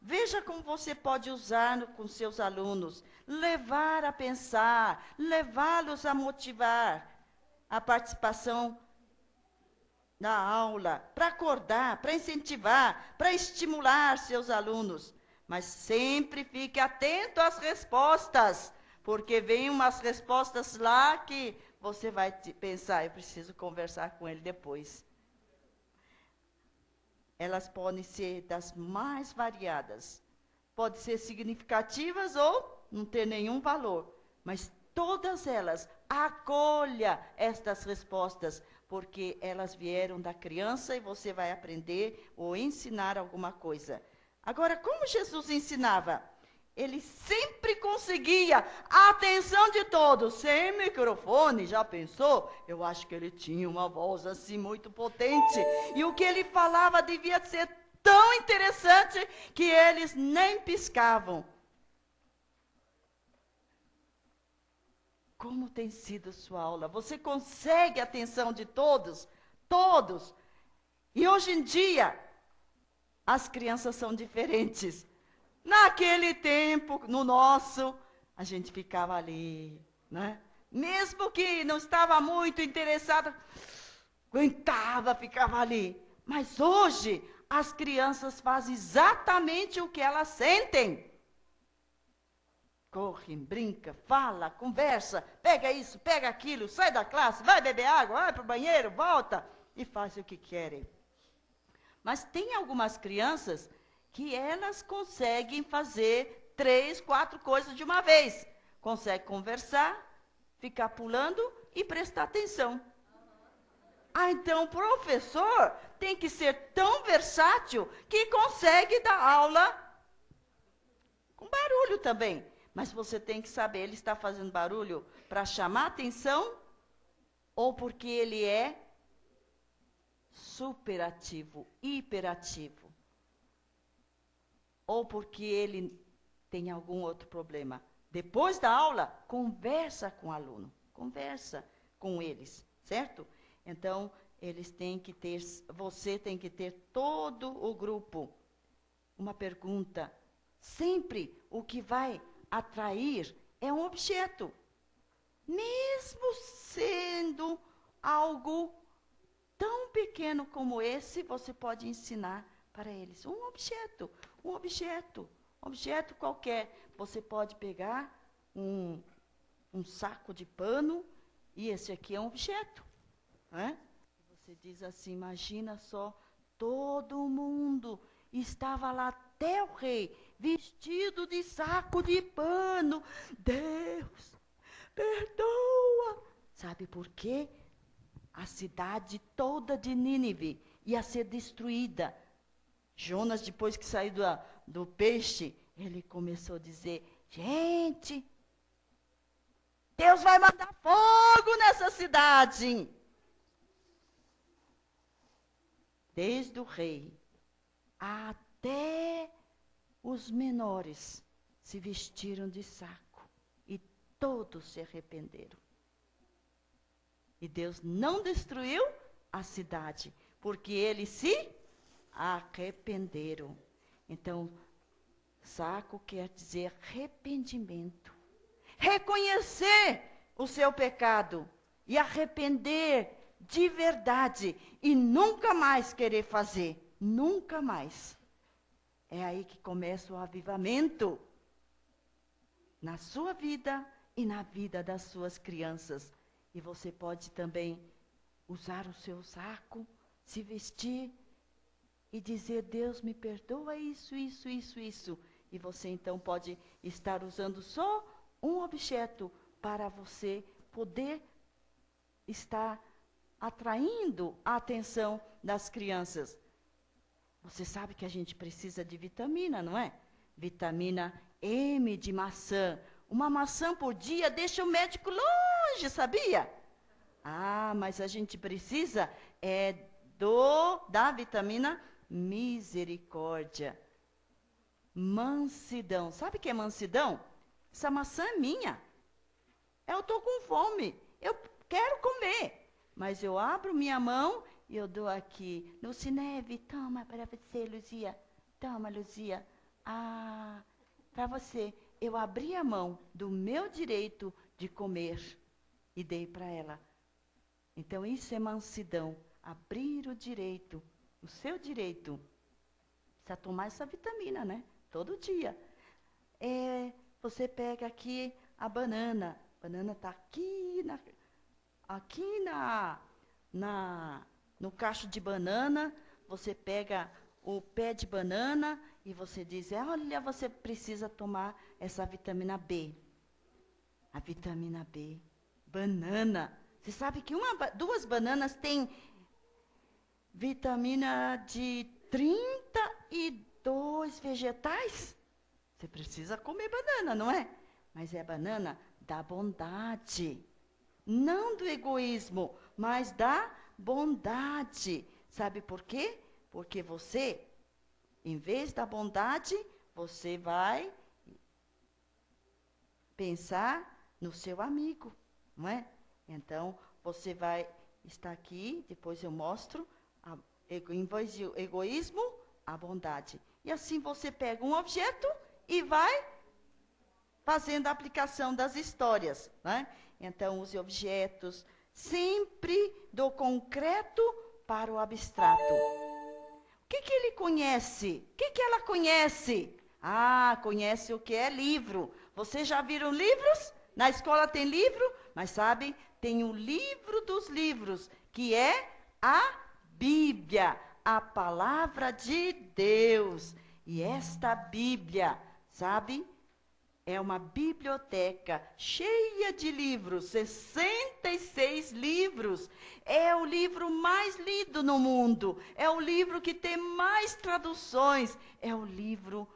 Veja como você pode usar com seus alunos, levar a pensar, levá-los a motivar a participação na aula, para acordar, para incentivar, para estimular seus alunos. Mas sempre fique atento às respostas, porque vem umas respostas lá que você vai pensar, eu preciso conversar com ele depois. Elas podem ser das mais variadas. Podem ser significativas ou não ter nenhum valor. Mas todas elas, acolha estas respostas, porque elas vieram da criança e você vai aprender ou ensinar alguma coisa. Agora, como Jesus ensinava? Ele sempre conseguia a atenção de todos, sem microfone, já pensou? Eu acho que ele tinha uma voz assim muito potente. E o que ele falava devia ser tão interessante que eles nem piscavam. Como tem sido sua aula? Você consegue a atenção de todos? Todos. E hoje em dia, as crianças são diferentes. Naquele tempo, no nosso, a gente ficava ali, né? Mesmo que não estava muito interessado, aguentava, ficava ali. Mas hoje, as crianças fazem exatamente o que elas sentem. Corre, brinca, fala, conversa, pega isso, pega aquilo, sai da classe, vai beber água, vai para o banheiro, volta e faz o que querem. Mas tem algumas crianças que elas conseguem fazer 3, 4 coisas de uma vez. Consegue conversar, ficar pulando e prestar atenção. Ah, então o professor tem que ser tão versátil que consegue dar aula com barulho também. Mas você tem que saber, ele está fazendo barulho para chamar atenção ou porque ele é superativo, hiperativo? Ou porque ele tem algum outro problema? Depois da aula, conversa com o aluno, conversa com eles, certo? Então, eles têm que ter, você tem que ter todo o grupo. Uma pergunta, sempre o que vai atrair é um objeto. Mesmo sendo algo tão pequeno como esse, você pode ensinar para eles. Um objeto qualquer. Você pode pegar um saco de pano e esse aqui é um objeto. Né? Você diz assim, imagina só, todo mundo estava lá, até o rei, vestido de saco de pano. Deus, perdoa. Sabe por quê? A cidade toda de Nínive ia ser destruída. Jonas, depois que saiu do peixe, ele começou a dizer, gente, Deus vai mandar fogo nessa cidade. Desde o rei até os menores se vestiram de saco e todos se arrependeram. E Deus não destruiu a cidade, porque eles se arrependeram. Então, saco quer dizer arrependimento. Reconhecer o seu pecado e arrepender de verdade e nunca mais querer fazer. Nunca mais. É aí que começa o avivamento na sua vida e na vida das suas crianças. E você pode também usar o seu saco, se vestir e dizer, Deus me perdoa isso. E você então pode estar usando só um objeto para você poder estar atraindo a atenção das crianças. Você sabe que a gente precisa de vitamina, não é? Vitamina M de maçã. Uma maçã por dia deixa o médico longe, sabia? Ah, mas a gente precisa da vitamina misericórdia. Mansidão. Sabe o que é mansidão? Essa maçã é minha. Eu estou com fome. Eu quero comer. Mas eu abro minha mão e eu dou aqui. Lucineve, toma para você, Luzia. Toma, Luzia. Ah, para você. Eu abri a mão do meu direito de comer e dei para ela. Então, isso é mansidão. Abrir o direito, o seu direito. Precisa tomar essa vitamina, né? Todo dia. Você pega aqui a banana. A banana está aqui no cacho de banana. Você pega o pé de banana e você diz, olha, você precisa tomar essa vitamina B. A vitamina B. Banana. Você sabe que duas bananas têm vitamina de 32 vegetais? Você precisa comer banana, não é? Mas é a banana da bondade. Não do egoísmo, mas da bondade. Sabe por quê? Porque você, em vez da bondade, você vai pensar no seu amigo, não é? Então, você vai estar aqui, depois eu mostro, em vez de egoísmo, a bondade. E assim você pega um objeto e vai fazendo a aplicação das histórias, né? Então, use objetos sempre do concreto para o abstrato. O que ele conhece? O que ela conhece? Ah, conhece o que é livro. Vocês já viram livros? Na escola tem livro, mas sabe, tem o livro dos livros, que é a Bíblia, a palavra de Deus. E esta Bíblia, sabe, é uma biblioteca cheia de livros, 66 livros. É o livro mais lido no mundo, é o livro que tem mais traduções, é o livro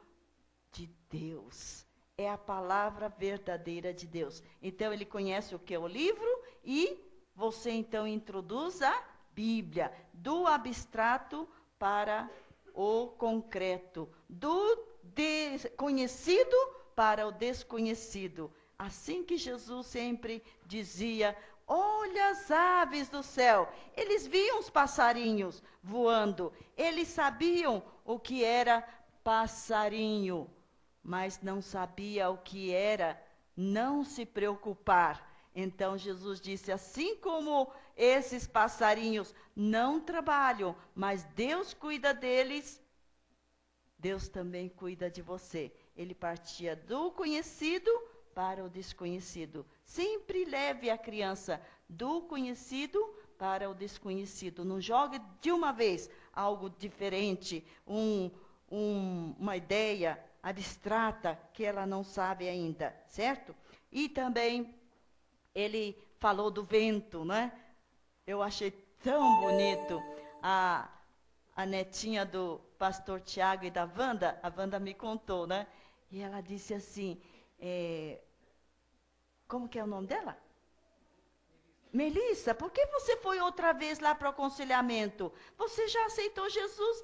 de Deus. É a palavra verdadeira de Deus. Então, ele conhece o que é o livro e você, então, introduz a Bíblia, do abstrato para o concreto, do desconhecido para o desconhecido. Assim que Jesus sempre dizia, olha as aves do céu. Eles viam os passarinhos voando, eles sabiam o que era passarinho, mas não sabia o que era não se preocupar. Então Jesus disse, assim como esses passarinhos não trabalham, mas Deus cuida deles, Deus também cuida de você. Ele partia do conhecido para o desconhecido. Sempre leve a criança do conhecido para o desconhecido. Não jogue de uma vez algo diferente, uma ideia abstrata que ela não sabe ainda, certo? E também ele falou do vento, né? Eu achei tão bonito a netinha do pastor Tiago e da Wanda, a Wanda me contou, né? E ela disse assim, como que é o nome dela? Melissa, por que você foi outra vez lá para o aconselhamento? Você já aceitou Jesus?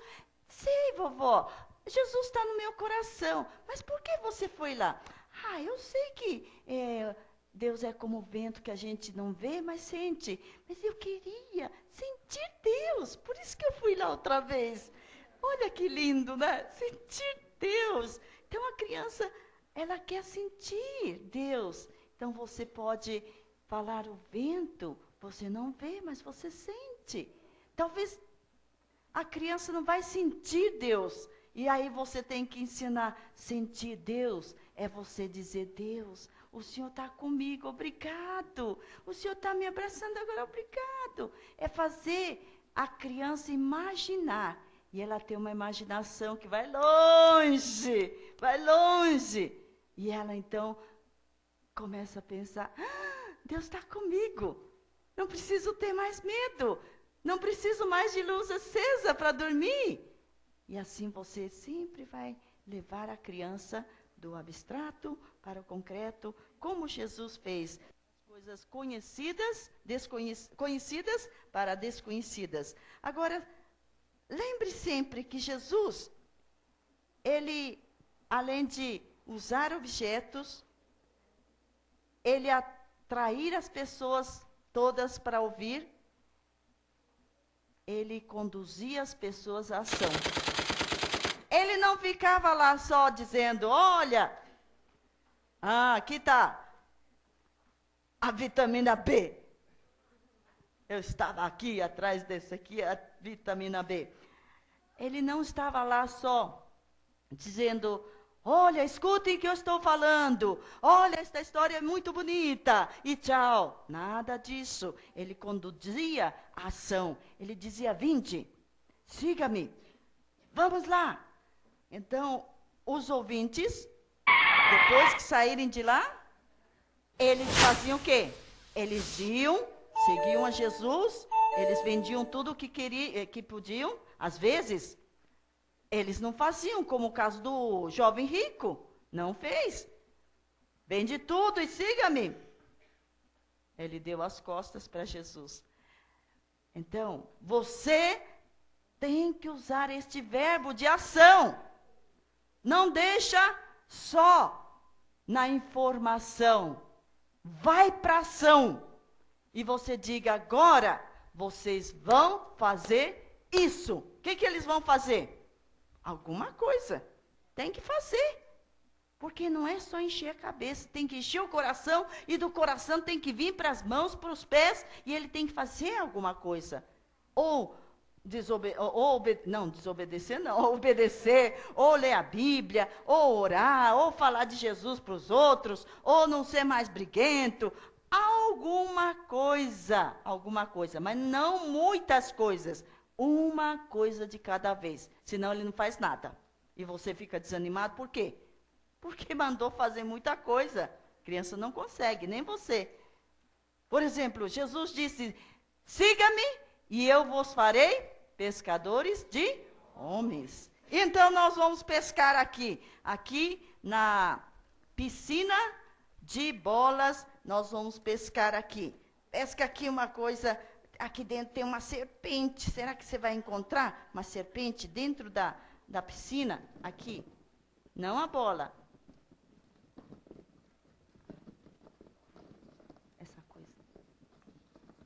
Sei, vovó, Jesus está no meu coração, mas por que você foi lá? Ah, eu sei que Deus é como o vento que a gente não vê, mas sente. Mas eu queria sentir Deus, por isso que eu fui lá outra vez. Olha que lindo, né? Sentir Deus. Então a criança, ela quer sentir Deus. Então você pode falar o vento, você não vê, mas você sente. Talvez a criança não vai sentir Deus. E aí você tem que ensinar, sentir Deus é você dizer, Deus, o Senhor está comigo, obrigado. O Senhor está me abraçando agora, obrigado. É fazer a criança imaginar. E ela tem uma imaginação que vai longe, vai longe. E ela então começa a pensar, Deus está comigo. Não preciso ter mais medo. Não preciso mais de luz acesa para dormir. E assim você sempre vai levar a criança do abstrato para o concreto, como Jesus fez. Coisas conhecidas, conhecidas para desconhecidas. Agora, lembre sempre que Jesus, ele, além de usar objetos, ele atrair as pessoas todas para ouvir, ele conduzia as pessoas à ação. Ele não ficava lá só dizendo, olha, aqui está a vitamina B. Eu estava aqui, atrás desse aqui, a vitamina B. Ele não estava lá só dizendo, olha, escutem o que eu estou falando. Olha, esta história é muito bonita. E tchau. Nada disso. Ele conduzia a ação. Ele dizia, vinde, siga-me. Vamos lá. Então, os ouvintes, depois que saírem de lá, eles faziam o quê? Eles iam seguiam a Jesus, eles vendiam tudo o que queriam, que podiam. Às vezes, eles não faziam, como o caso do jovem rico. Não fez. Vende tudo e siga-me. Ele deu as costas para Jesus. Então, você tem que usar este verbo de ação. Não deixa só na informação. Vai para a ação. E você diga, agora, vocês vão fazer isso. O que eles vão fazer? Alguma coisa. Tem que fazer. Porque não é só encher a cabeça, tem que encher o coração, e do coração tem que vir para as mãos, para os pés, e ele tem que fazer alguma coisa. Ou obedecer, ou ler a Bíblia, ou orar, ou falar de Jesus para os outros, ou não ser mais briguento, alguma coisa, mas não muitas coisas, uma coisa de cada vez, senão ele não faz nada. E você fica desanimado, por quê? Porque mandou fazer muita coisa. A criança não consegue, nem você. Por exemplo, Jesus disse, siga-me e eu vos farei pescadores de homens. Então, nós vamos pescar aqui na piscina de bolas, nós vamos pescar aqui. Pesca aqui uma coisa, aqui dentro tem uma serpente. Será que você vai encontrar uma serpente dentro da piscina? Aqui, não a bola.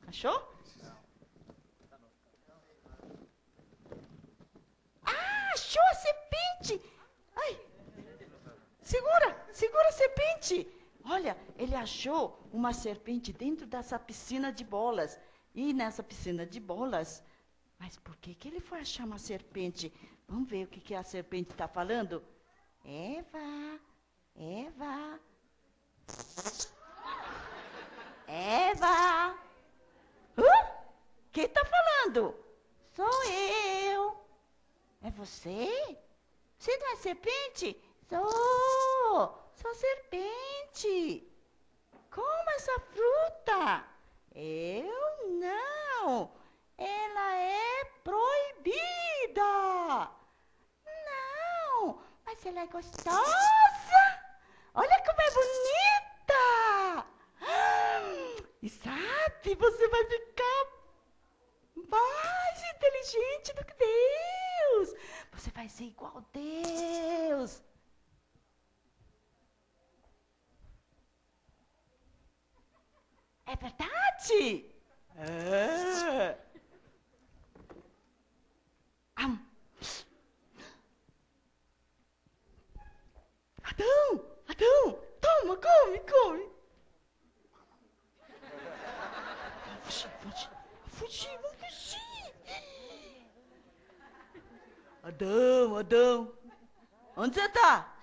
Achou? Ah, achou a serpente! Ai, segura a serpente! Olha, ele achou uma serpente dentro dessa piscina de bolas. E nessa piscina de bolas, mas por que ele foi achar uma serpente? Vamos ver o que a serpente está falando? Eva. Quem está falando? Sou eu. É você? Você não é serpente? Sou serpente. Como essa fruta? Eu não. Ela é proibida. Não, mas ela é gostosa. Olha como é bonita. E sabe, você vai ficar mais inteligente do que Deus. Você vai ser igual a Deus. É verdade? É. Adão, toma, come. Vamos fugir. Adão. Onde você está?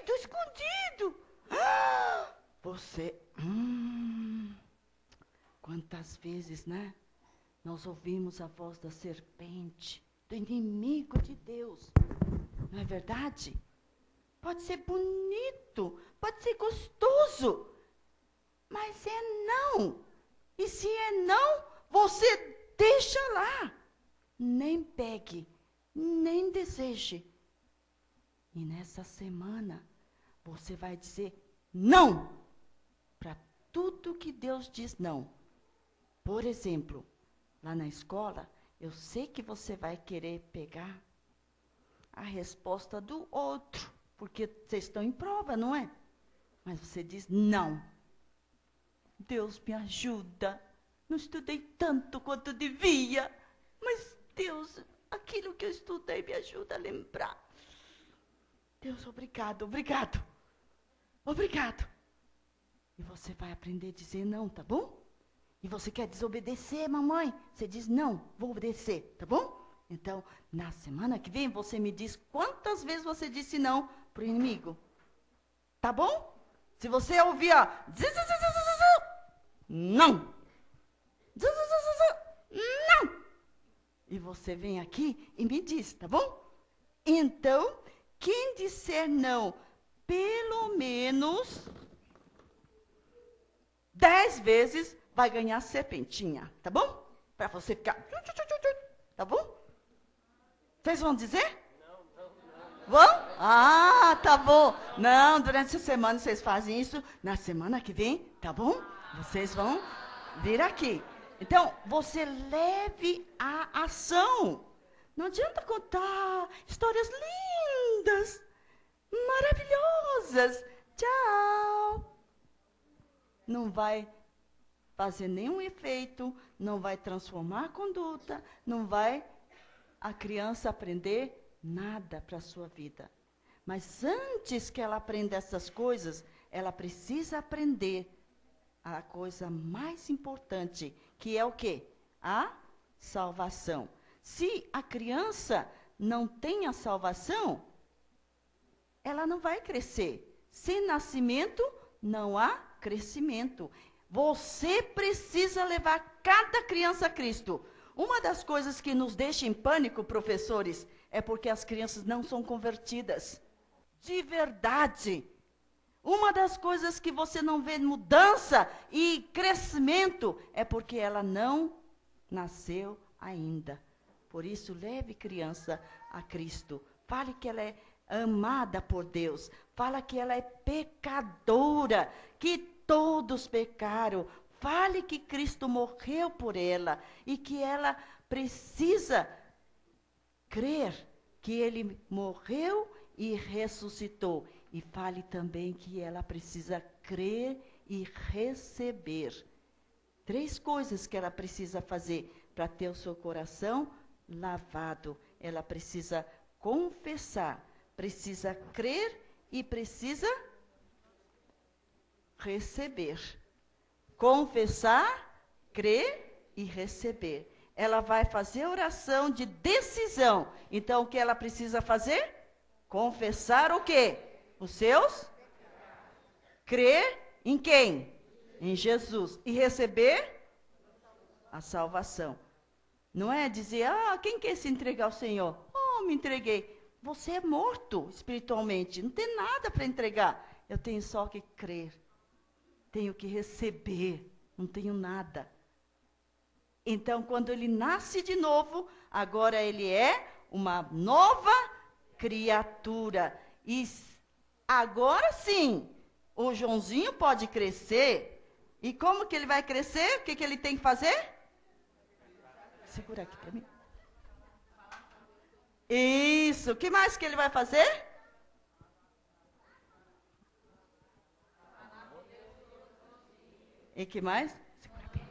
Escondido. Você... Quantas vezes, né? Nós ouvimos a voz da serpente, do inimigo de Deus. Não é verdade? Pode ser bonito, pode ser gostoso, mas é não. E se é não, você deixa lá. Nem pegue, nem deseje. E nessa semana, você vai dizer não para tudo que Deus diz não. Por exemplo, lá na escola, eu sei que você vai querer pegar a resposta do outro, porque vocês estão em prova, não é? Mas você diz não. Deus me ajuda. Não estudei tanto quanto devia, mas Deus, aquilo que eu estudei me ajuda a lembrar. Deus, obrigado. E você vai aprender a dizer não, tá bom? E você quer desobedecer, mamãe? Você diz não, vou obedecer, tá bom? Então, na semana que vem, você me diz quantas vezes você disse não pro inimigo. Tá bom? Se você ouvir, ó, não. Não. E você vem aqui e me diz, tá bom? Então, quem disser não, pelo menos 10 vezes, vai ganhar serpentinha, tá bom? Para você ficar, tá bom? Vocês vão dizer? Vão? Ah, tá bom. Não, durante a semana vocês fazem isso. Na semana que vem, tá bom? Vocês vão vir aqui. Então, você leve a ação. Não adianta contar histórias lindas, maravilhosas. Tchau. Não vai fazer nenhum efeito, não vai transformar a conduta, não vai a criança aprender nada para a sua vida. Mas antes que ela aprenda essas coisas, ela precisa aprender a coisa mais importante, que é o quê? A salvação. Se a criança não tem a salvação, ela não vai crescer. Sem nascimento, não há crescimento. Você precisa levar cada criança a Cristo. Uma das coisas que nos deixa em pânico, professores, é porque as crianças não são convertidas. De verdade. Uma das coisas que você não vê mudança e crescimento é porque ela não nasceu ainda. Por isso, leve criança a Cristo. Fale que ela é amada por Deus. Fala que ela é pecadora, que todos pecaram. Fale que Cristo morreu por ela e que ela precisa crer que Ele morreu e ressuscitou. E fale também que ela precisa crer e receber. 3 coisas que ela precisa fazer para ter o seu coração lavado. Ela precisa confessar, precisa crer e precisa receber. Confessar, crer e receber. Ela vai fazer oração de decisão. Então, o que ela precisa fazer? Confessar o quê? Os seus? Crer em quem? Em Jesus. E receber a salvação. Não é dizer, quem quer se entregar ao Senhor? Me entreguei. Você é morto espiritualmente. Não tem nada para entregar. Eu tenho só que crer. Tenho que receber. Não tenho nada. Então, quando ele nasce de novo, agora ele é uma nova criatura. E agora sim, o Joãozinho pode crescer. E como que ele vai crescer? O que ele tem que fazer? Segura aqui para mim. Isso. O que mais que ele vai fazer? E que mais? Segura bem.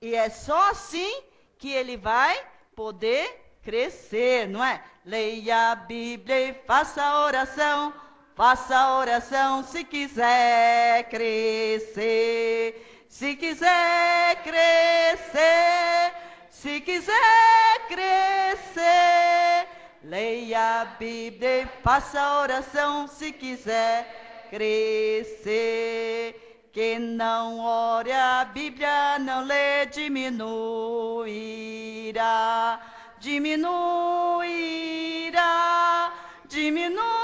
E é só assim que ele vai poder crescer, não é? Leia a Bíblia e faça oração se quiser crescer. Se quiser crescer, se quiser crescer. Leia a Bíblia e faça oração se quiser crescer. Quem não ore a Bíblia não lê, diminuirá, diminuirá, diminuirá.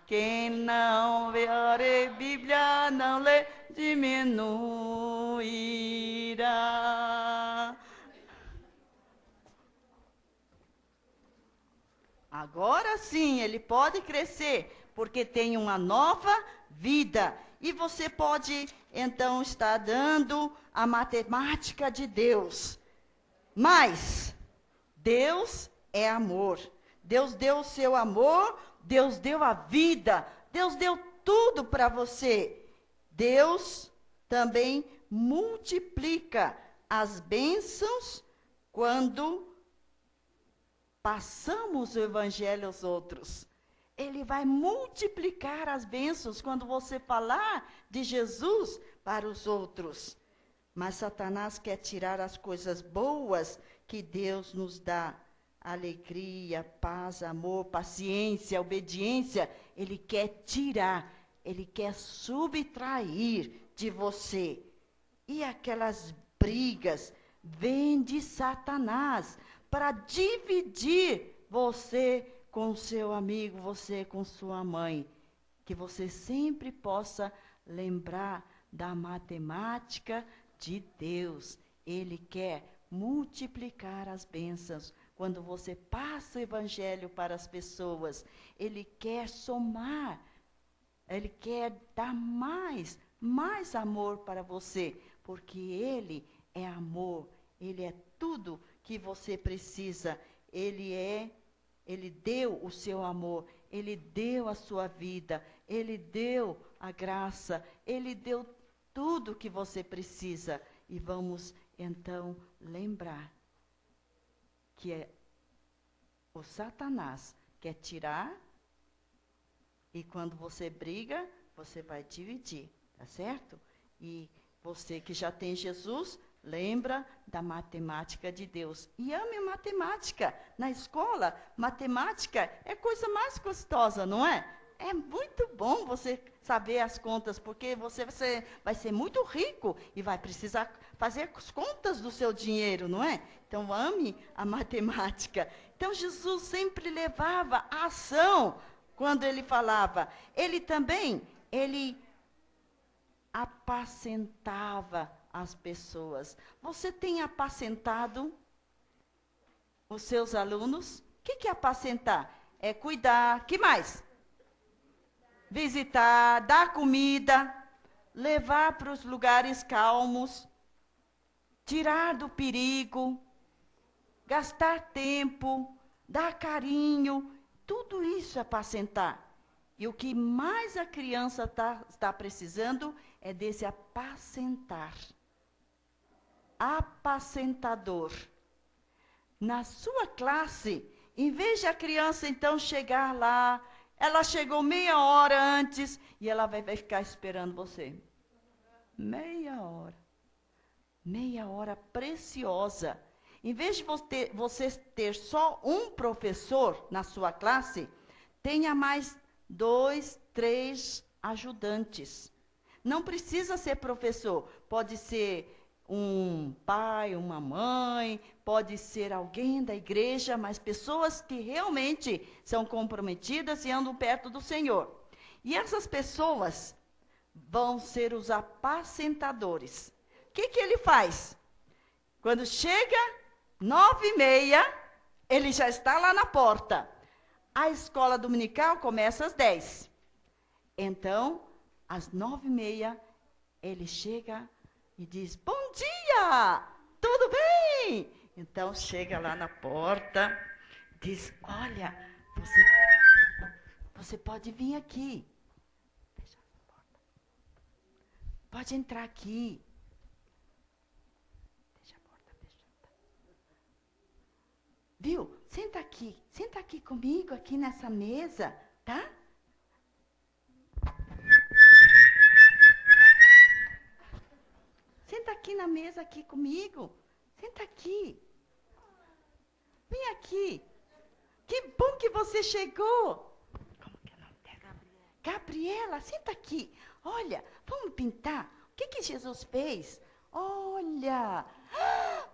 Quem não ore a Bíblia não lê, diminuirá. Agora sim, ele pode crescer, porque tem uma nova vida. E você pode, então, estar dando a matemática de Deus. Mas, Deus é amor. Deus deu o seu amor, Deus deu a vida, Deus deu tudo para você. Deus também multiplica as bênçãos quando passamos o evangelho aos outros. Ele vai multiplicar as bênçãos quando você falar de Jesus para os outros. Mas Satanás quer tirar as coisas boas que Deus nos dá. Alegria, paz, amor, paciência, obediência. Ele quer tirar, ele quer subtrair de você. E aquelas brigas, vem de Satanás para dividir você com seu amigo, você com sua mãe. Que você sempre possa lembrar da matemática de Deus. Ele quer multiplicar as bênçãos. Quando você passa o evangelho para as pessoas, Ele quer somar. Ele quer dar mais amor para você, porque Ele é amor, Ele é tudo que você precisa. Ele deu o seu amor, Ele deu a sua vida, Ele deu a graça, Ele deu tudo que você precisa. E vamos então lembrar que o Satanás quer tirar. E quando você briga, você vai dividir, tá certo? E você que já tem Jesus, lembra da matemática de Deus. E ame a matemática. Na escola, matemática é coisa mais gostosa, não é? É muito bom você saber as contas, porque você vai ser muito rico e vai precisar fazer as contas do seu dinheiro, não é? Então, ame a matemática. Então, Jesus sempre levava a ação. Quando ele falava, ele apacentava as pessoas. Você tem apacentado os seus alunos? O que é apacentar? É cuidar. Que mais? Visitar, dar comida, levar para os lugares calmos, tirar do perigo, gastar tempo, dar carinho. Tudo isso é apacentar. E o que mais a criança está precisando é desse apacentar. Apacentador. Na sua classe, em vez de a criança então chegar lá, ela chegou meia hora antes e ela vai ficar esperando você. Meia hora. Meia hora preciosa. Em vez de você ter só um professor na sua classe, tenha mais 2, 3 ajudantes. Não precisa ser professor, pode ser um pai, uma mãe, pode ser alguém da igreja, mas pessoas que realmente são comprometidas e andam perto do Senhor. E essas pessoas vão ser os apacentadores. O que ele faz? Quando chega 9h30, ele já está lá na porta. A escola dominical começa às 10. Então, às 9h30, ele chega e diz, bom dia, tudo bem? Então, chega lá na porta, diz, olha, você pode vir aqui. Fecha a porta. Pode entrar aqui. Viu? Senta aqui comigo, aqui nessa mesa, tá? Senta aqui na mesa, aqui comigo. Senta aqui. Vem aqui. Que bom que você chegou. Como que é o nome dela? Gabriela, senta aqui. Olha, vamos pintar. O que Jesus fez? Olha,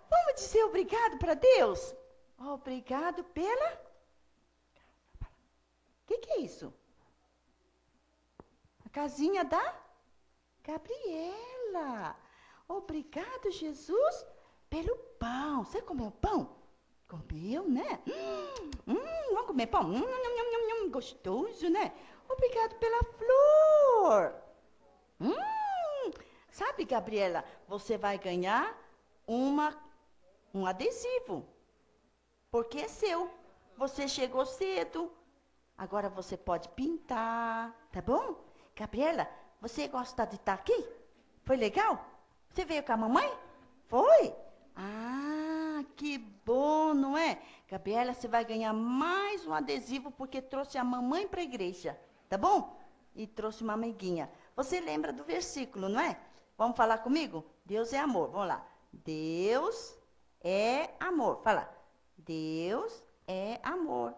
vamos dizer obrigado para Deus? Obrigado pela... O que é isso? A casinha da Gabriela. Obrigado, Jesus, pelo pão. Você comeu pão? Comeu, né? Vamos comer pão? Gostoso, né? Obrigado pela flor. Sabe, Gabriela, você vai ganhar um adesivo. Porque é seu. Você chegou cedo. Agora você pode pintar, tá bom? Gabriela, você gosta de estar aqui? Foi legal? Você veio com a mamãe? Foi? Ah, que bom, não é? Gabriela, você vai ganhar mais um adesivo porque trouxe a mamãe para a igreja, tá bom? E trouxe uma amiguinha. Você lembra do versículo, não é? Vamos falar comigo? Deus é amor. Vamos lá. Deus é amor. Fala. Deus é amor.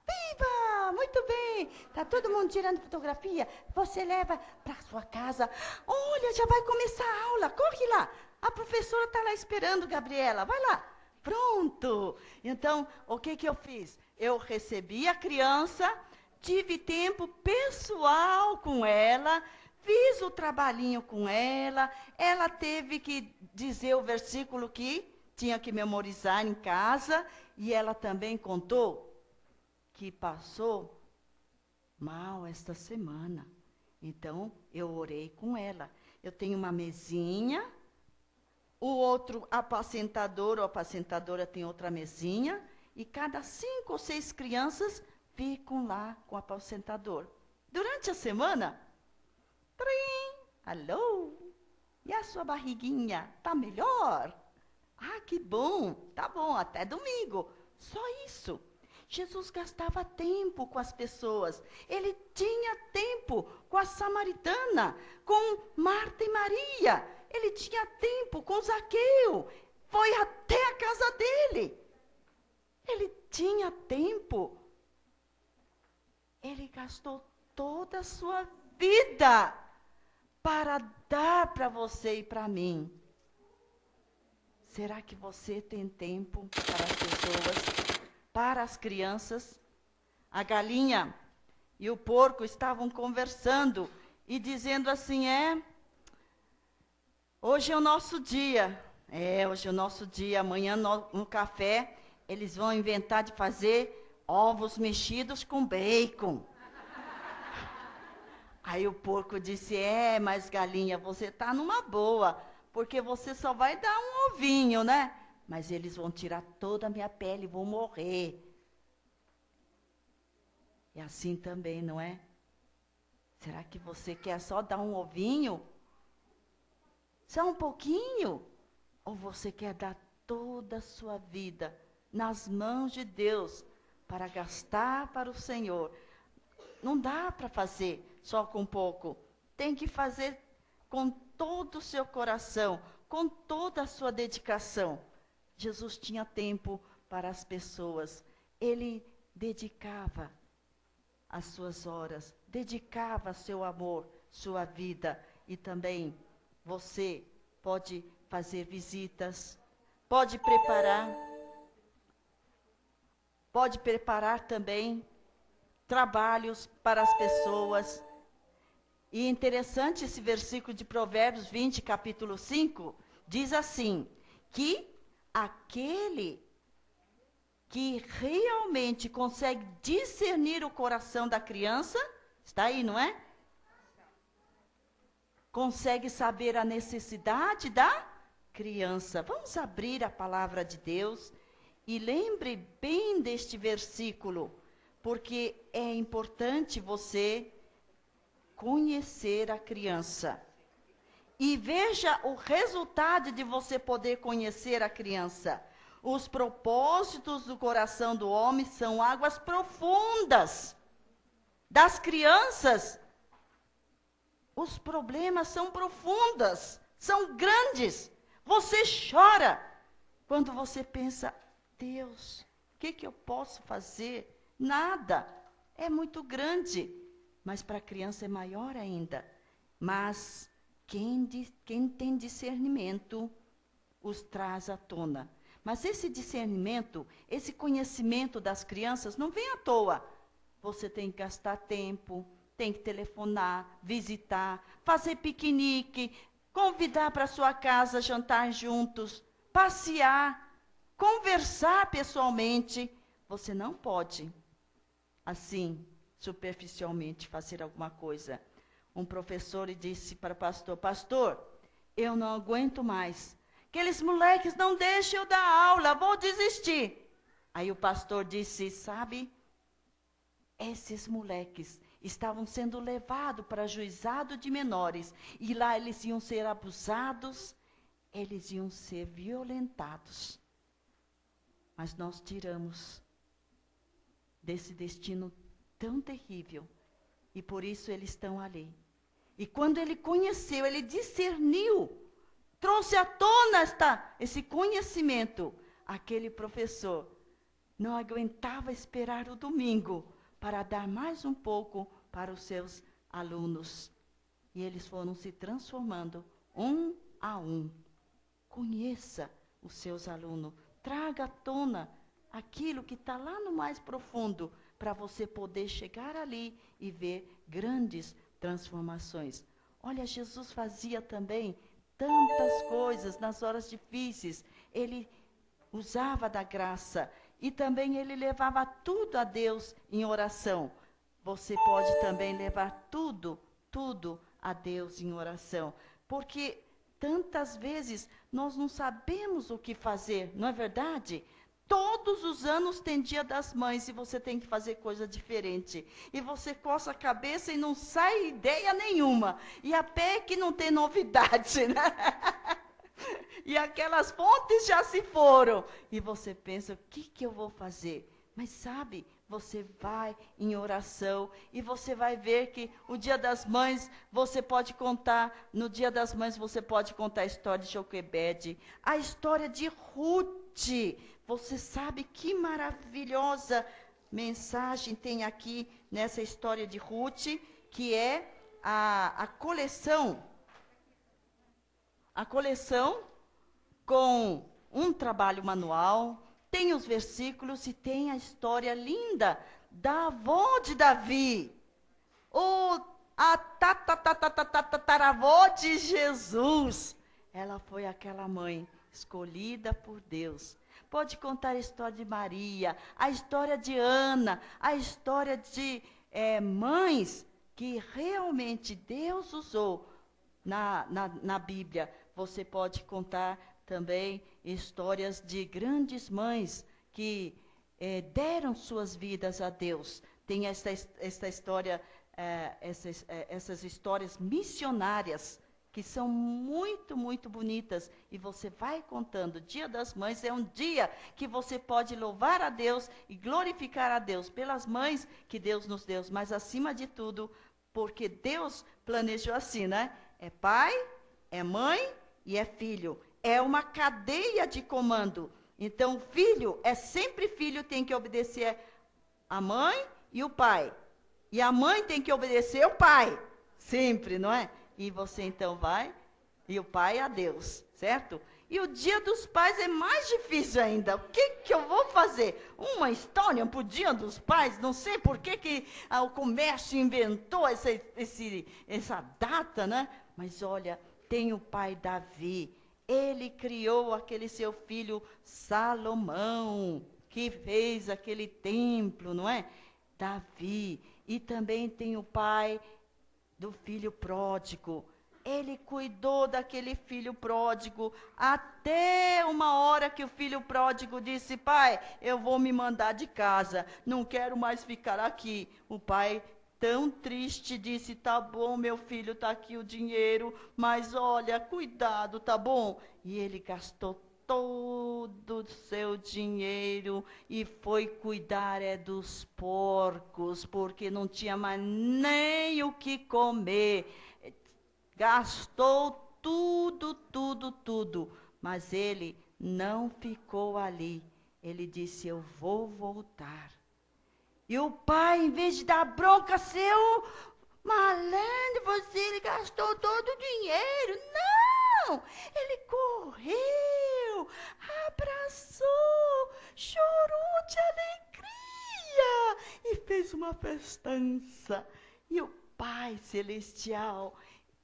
Viva! muito bem. Tá todo mundo tirando fotografia. Você leva para sua casa. Olha, já vai começar a aula. Corre lá. A professora está lá esperando, Gabriela. Vai lá. Pronto. Então, o que eu fiz? Eu recebi a criança, tive tempo pessoal com ela, fiz o trabalhinho com ela. Ela teve que dizer o versículo que tinha que memorizar em casa. E ela também contou que passou mal esta semana. Então, eu orei com ela. Eu tenho uma mesinha, o outro apacentador ou apacentadora tem outra mesinha, e cada 5 ou 6 crianças ficam lá com o apacentador. Durante a semana, trim, alô, e a sua barriguinha, tá melhor? Ah, que bom, tá bom, até domingo. Só isso. Jesus gastava tempo com as pessoas. Ele tinha tempo com a samaritana, com Marta e Maria. Ele tinha tempo com Zaqueu. Foi até a casa dele. Ele tinha tempo. Ele gastou toda a sua vida para dar para você e para mim. Será que você tem tempo para as pessoas, para as crianças? A galinha e o porco estavam conversando e dizendo assim, hoje é o nosso dia. Hoje é o nosso dia. Amanhã no café eles vão inventar de fazer ovos mexidos com bacon. Aí o porco disse, mas galinha, você está numa boa, porque você só vai dar um ovinho, né? Mas eles vão tirar toda a minha pele e vão morrer. E assim também, não é? Será que você quer só dar um ovinho? Só um pouquinho? Ou você quer dar toda a sua vida nas mãos de Deus para gastar para o Senhor? Não dá para fazer só com pouco. Tem que fazer com todo o seu coração, com toda a sua dedicação. Jesus tinha tempo para as pessoas. Ele dedicava as suas horas, dedicava seu amor, sua vida. E também você pode fazer visitas, pode preparar também trabalhos para as pessoas. E interessante esse versículo de Provérbios 20, capítulo 5, diz assim, que aquele que realmente consegue discernir o coração da criança, está aí, não é? Consegue saber a necessidade da criança. Vamos abrir a palavra de Deus e lembre bem deste versículo, porque é importante você conhecer a criança. E veja o resultado de você poder conhecer a criança. Os propósitos do coração do homem são águas profundas. Das crianças, os problemas são profundos, são grandes. Você chora quando você pensa, Deus, o que eu posso fazer? Nada, é muito grande. Mas para a criança é maior ainda. Mas quem tem discernimento os traz à tona. Mas esse discernimento, esse conhecimento das crianças não vem à toa. Você tem que gastar tempo, tem que telefonar, visitar, fazer piquenique, convidar para sua casa, jantar juntos, passear, conversar pessoalmente. Você não pode, assim, superficialmente fazer alguma coisa. Um professor disse para o pastor, pastor, eu não aguento mais. Aqueles moleques não deixam eu dar aula, vou desistir. Aí o pastor disse, sabe, esses moleques estavam sendo levados para juizado de menores. E lá eles iam ser abusados, eles iam ser violentados. Mas nós tiramos desse destino tão terrível, e por isso eles estão ali. E quando ele conheceu, ele discerniu, trouxe à tona esse conhecimento, aquele professor não aguentava esperar o domingo para dar mais um pouco para os seus alunos. E eles foram se transformando um a um. Conheça os seus alunos. Traga à tona aquilo que está lá no mais profundo, para você poder chegar ali e ver grandes transformações. Olha, Jesus fazia também tantas coisas nas horas difíceis. Ele usava da graça e também ele levava tudo a Deus em oração. Você pode também levar tudo a Deus em oração, porque tantas vezes nós não sabemos o que fazer, não é verdade? Todos os anos tem Dia das Mães e você tem que fazer coisa diferente. E você coça a cabeça e não sai ideia nenhuma. E a pé é que não tem novidade, né? E aquelas fontes já se foram. E você pensa, o que eu vou fazer? Mas sabe, você vai em oração e você vai ver que o Dia das Mães você pode contar, no Dia das Mães você pode contar a história de Joquebede, a história de Ruth. Você sabe que maravilhosa mensagem tem aqui nessa história de Ruth, que é a coleção com um trabalho manual, tem os versículos e tem a história linda da avó de Davi, a tataravó de Jesus. Ela foi aquela mãe escolhida por Deus. Pode contar a história de Maria, a história de Ana, a história de mães que realmente Deus usou na Bíblia. Você pode contar também histórias de grandes mães que deram suas vidas a Deus. Tem esta história, essas histórias missionárias, que são muito, muito bonitas, e você vai contando. Dia das Mães é um dia que você pode louvar a Deus e glorificar a Deus pelas mães que Deus nos deu, mas acima de tudo, porque Deus planejou assim, né? É pai, é mãe e é filho. É uma cadeia de comando. Então, filho é sempre filho, tem que obedecer a mãe e o pai. E a mãe tem que obedecer o pai, sempre, não é? E você então vai, e o pai a Deus, certo? E o Dia dos Pais é mais difícil ainda. O que eu vou fazer? Uma história para o Dia dos Pais? Não sei por que o comércio inventou essa data, né? Mas olha, tem o pai Davi. Ele criou aquele seu filho Salomão, que fez aquele templo, não é? Davi. E também tem o pai do filho pródigo. Ele cuidou daquele filho pródigo até uma hora que o filho pródigo disse: pai, eu vou me mandar de casa, não quero mais ficar aqui. O pai, tão triste, disse: tá bom, meu filho, tá aqui o dinheiro, mas olha, cuidado, tá bom? E ele gastou todo o seu dinheiro e foi cuidar dos porcos, porque não tinha mais nem o que comer. Gastou tudo, mas ele não ficou ali. Ele disse: eu vou voltar. E o pai, em vez de dar bronca, seu malandro, ele gastou todo o dinheiro. Não! Ele correu, abraçou, chorou de alegria e fez uma festança. E o Pai Celestial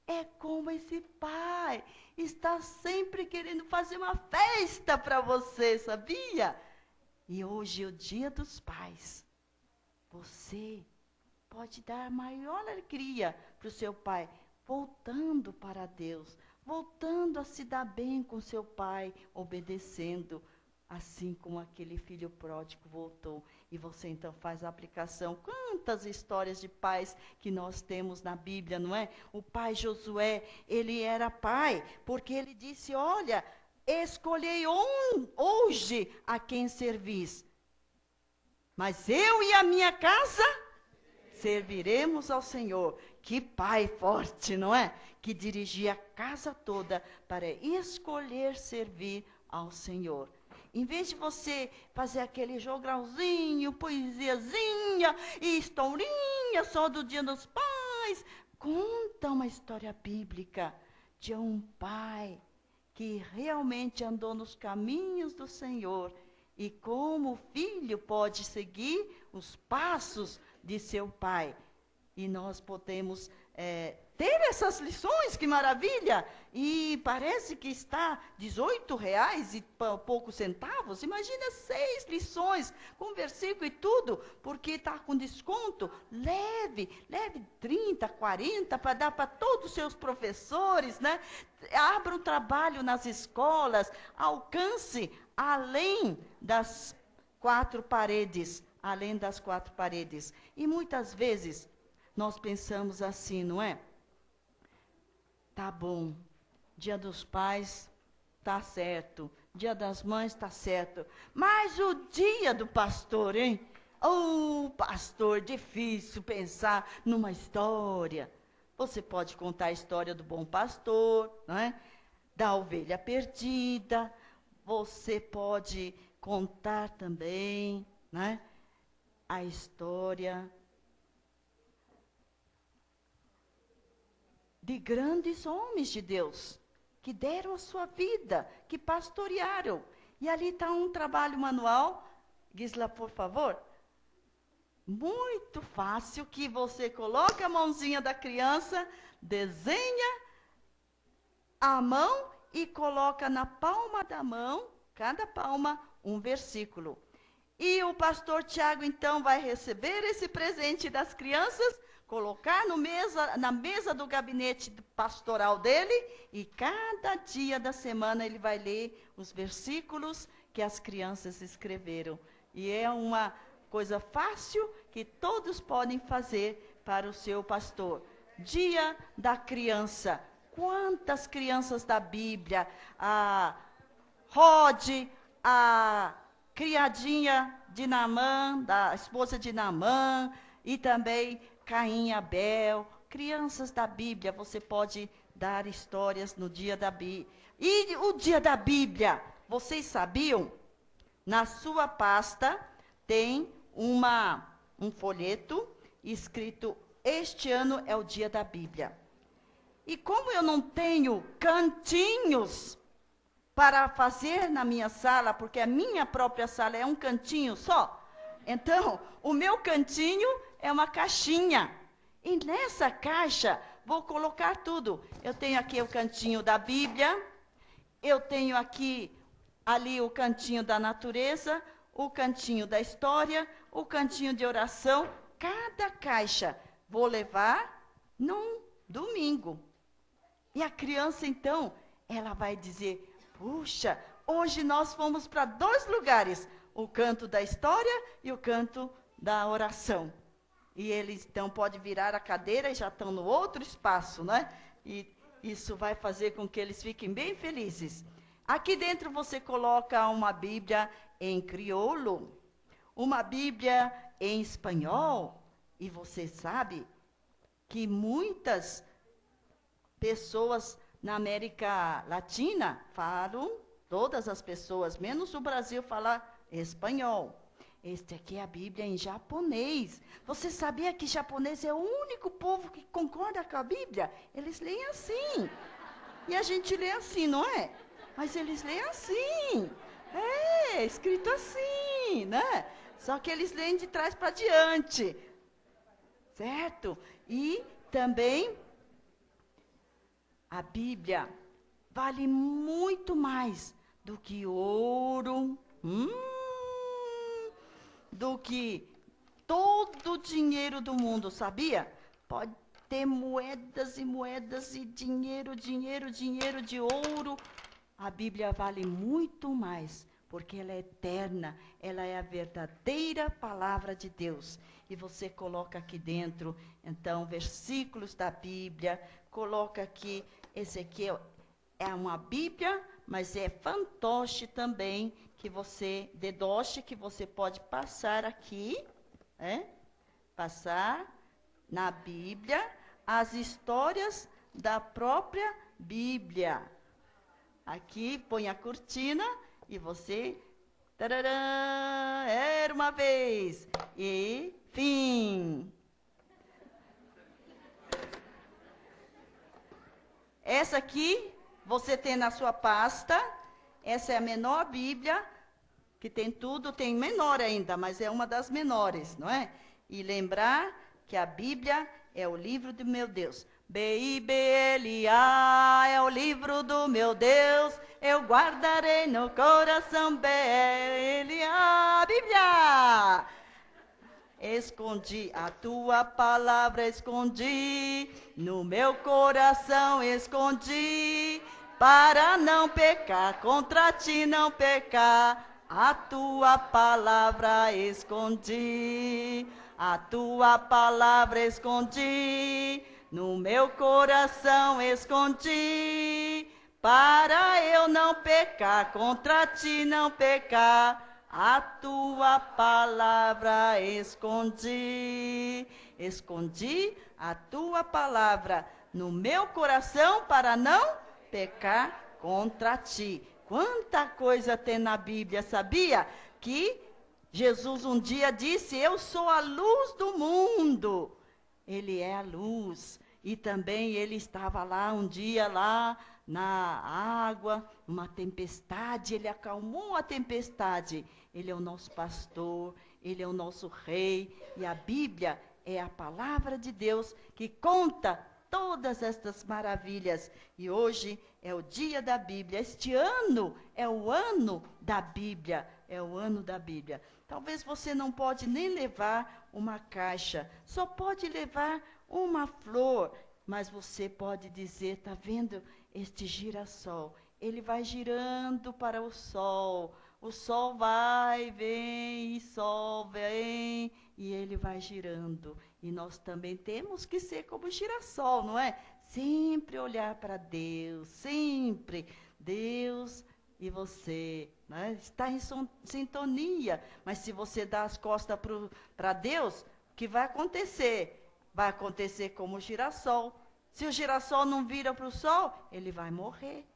é como esse pai, está sempre querendo fazer uma festa para você, sabia? E hoje é o Dia dos Pais. Você pode dar maior alegria para o seu pai, voltando para Deus, voltando a se dar bem com seu pai, obedecendo, assim como aquele filho pródigo voltou. E você então faz a aplicação. Quantas histórias de pais que nós temos na Bíblia, não é? O pai Josué, ele era pai, porque ele disse: olha, escolhei hoje a quem servis, mas eu e a minha casa serviremos ao Senhor. Que pai forte, não é? Que dirigia a casa toda para escolher servir ao Senhor. Em vez de você fazer aquele jogralzinho, poesiazinha e historinha só do Dia dos Pais, conta uma história bíblica de um pai que realmente andou nos caminhos do Senhor e como o filho pode seguir os passos de seu pai. E nós podemos ter essas lições, que maravilha! E parece que está R$18 e poucos centavos. Imagina 6 lições, com versículo e tudo, porque está com desconto. Leve 30, 40, para dar para todos os seus professores, né? Abra um trabalho nas escolas, alcance além das 4 paredes, além das 4 paredes. E muitas vezes nós pensamos assim, não é? Tá bom, Dia dos Pais tá certo, Dia das Mães tá certo, mas o dia do pastor, hein? Pastor, difícil pensar numa história. Você pode contar a história do bom pastor, não é? Da ovelha perdida. Você pode contar também, né? A história de grandes homens de Deus, que deram a sua vida, que pastorearam. E ali está um trabalho manual, Gisla, por favor. Muito fácil, que você coloca a mãozinha da criança, desenha a mão e coloca na palma da mão, cada palma, um versículo. E o pastor Tiago, então, vai receber esse presente das crianças, colocar na mesa do gabinete pastoral dele, e cada dia da semana ele vai ler os versículos que as crianças escreveram. E é uma coisa fácil que todos podem fazer para o seu pastor. Dia da criança. Quantas crianças da Bíblia? A Rod, a criadinha de Naamã, da esposa de Naamã, e também Caim e Abel, crianças da Bíblia. Você pode dar histórias no dia da Bíblia. E o dia da Bíblia, vocês sabiam? Na sua pasta tem um folheto escrito: este ano é o dia da Bíblia. E como eu não tenho cantinhos para fazer na minha sala, porque a minha própria sala é um cantinho só, então o meu cantinho é uma caixinha. E nessa caixa vou colocar tudo. Eu tenho aqui o cantinho da Bíblia, eu tenho ali o cantinho da natureza, o cantinho da história, o cantinho de oração. Cada caixa vou levar num domingo. E a criança, então, ela vai dizer: puxa, hoje nós fomos para 2 lugares, o canto da história e o canto da oração. E eles, então, podem virar a cadeira e já estão no outro espaço, né? E isso vai fazer com que eles fiquem bem felizes. Aqui dentro você coloca uma Bíblia em crioulo, uma Bíblia em espanhol. E você sabe que muitas pessoas na América Latina falam, todas as pessoas, menos o Brasil, falam espanhol. Este aqui é a Bíblia em japonês. Você sabia que japonês é o único povo que concorda com a Bíblia? Eles leem assim. E a gente lê assim, não é? Mas eles leem assim. É, escrito assim, né? Só que eles leem de trás para diante. Certo? E também a Bíblia vale muito mais do que ouro, do que todo o dinheiro do mundo, sabia? Pode ter moedas e moedas e dinheiro de ouro. A Bíblia vale muito mais, porque ela é eterna, ela é a verdadeira palavra de Deus. E você coloca aqui dentro, então, versículos da Bíblia, coloca aqui, esse aqui é uma Bíblia, mas é fantoche também, dedoche, que você pode passar aqui, passar na Bíblia as histórias da própria Bíblia. Aqui põe a cortina e você Tararã, era uma vez. E fim. Essa aqui, você tem na sua pasta. Essa é a menor Bíblia, que tem tudo, tem menor ainda, mas é uma das menores, não é? E lembrar que a Bíblia é o livro do meu Deus. B-I-B-L-A é o livro do meu Deus, eu guardarei no coração. B-L-A, Bíblia! Escondi a tua palavra, escondi, no meu coração escondi, para não pecar, contra ti não pecar, a tua palavra escondi, a tua palavra escondi, no meu coração escondi, para eu não pecar, contra ti não pecar, a tua palavra escondi. Escondi a tua palavra no meu coração para não pecar contra ti. Quanta coisa tem na Bíblia, sabia? Que Jesus um dia disse, eu sou a luz do mundo. Ele é a luz. E também ele estava lá um dia lá na água, numa tempestade, ele acalmou a tempestade. Ele é o nosso pastor, ele é o nosso rei. E a Bíblia é a palavra de Deus que conta todas estas maravilhas. E hoje é o dia da Bíblia. Este ano é o ano da Bíblia. É o ano da Bíblia. Talvez você não pode nem levar uma caixa, só pode levar uma flor. Mas você pode dizer, está vendo este girassol? Ele vai girando para o sol. O sol vai, vem, e sol vem, e ele vai girando. E nós também temos que ser como o girassol, não é? Sempre olhar para Deus, sempre. Deus e você, né? Está em sintonia. Mas se você dá as costas para Deus, o que vai acontecer? Vai acontecer como o girassol. Se o girassol não vira para o sol, ele vai morrer.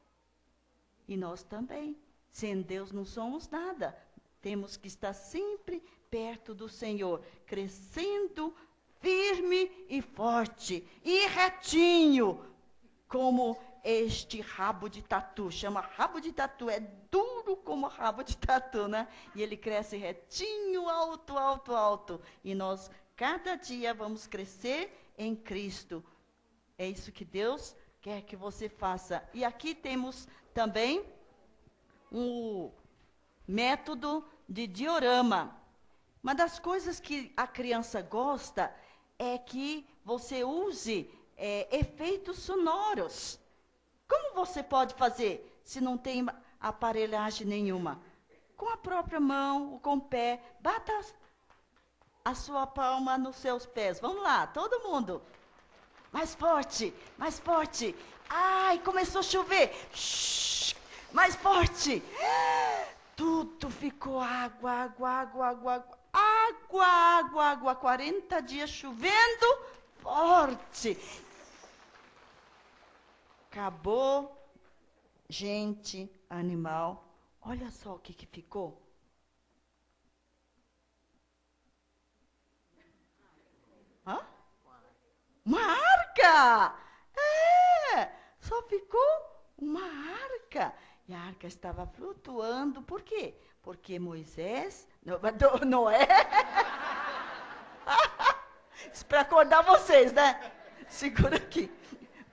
E nós também. Sem Deus não somos nada. Temos que estar sempre perto do Senhor, crescendo firme e forte, e retinho, como este rabo de tatu. Chama rabo de tatu, é duro como rabo de tatu, né? E ele cresce retinho, alto, alto, alto. E nós, cada dia, vamos crescer em Cristo. É isso que Deus quer que você faça. E aqui temos também um método de diorama. Uma das coisas que a criança gosta é que você use efeitos sonoros. Como você pode fazer se não tem aparelhagem nenhuma? Com a própria mão ou com o pé. Bata a sua palma nos seus pés. Vamos lá, todo mundo. Mais forte, mais forte. Ai, começou a chover. Shhh, mais forte. Tudo ficou água, água, água, água, água. Água, água, água. 40 dias chovendo forte. Acabou, gente, animal. Olha só o que ficou. Hã? Uma arca! É! Só ficou uma arca. E a arca estava flutuando. Por quê? Porque Moisés... Noé... Isso para acordar vocês, né? Segura aqui.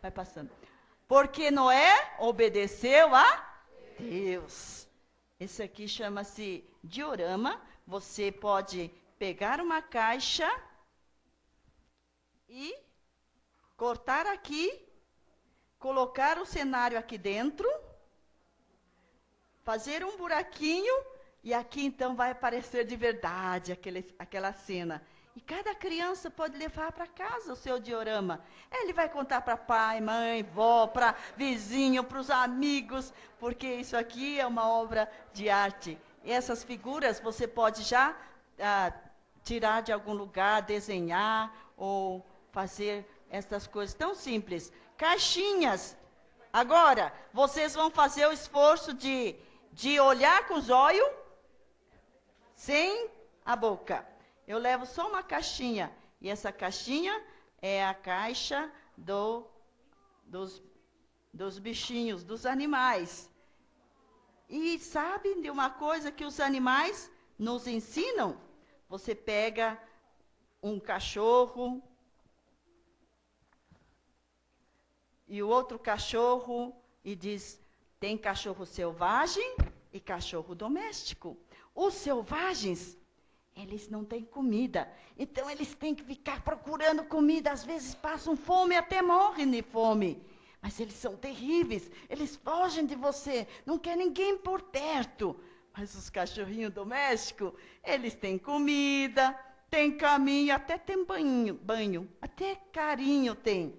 Vai passando. Porque Noé obedeceu a Deus. Esse aqui chama-se diorama. Você pode pegar uma caixa e cortar aqui, colocar o cenário aqui dentro, fazer um buraquinho, e aqui então vai aparecer de verdade aquela cena. E cada criança pode levar para casa o seu diorama. Ele vai contar para pai, mãe, vó, para vizinho, para os amigos, porque isso aqui é uma obra de arte. E essas figuras você pode já tirar de algum lugar, desenhar ou fazer essas coisas tão simples. Caixinhas. Agora, vocês vão fazer o esforço de olhar com os olhos sem a boca. Eu levo só uma caixinha. E essa caixinha é a caixa dos bichinhos, dos animais. E sabe de uma coisa que os animais nos ensinam? Você pega um cachorro e o outro cachorro e diz, tem cachorro selvagem e cachorro doméstico. Os selvagens, eles não têm comida, então eles têm que ficar procurando comida, às vezes passam fome, até morrem de fome. Mas eles são terríveis, eles fogem de você, não quer ninguém por perto. Mas os cachorrinhos domésticos, eles têm comida, têm caminho, até tem banho, até carinho tem.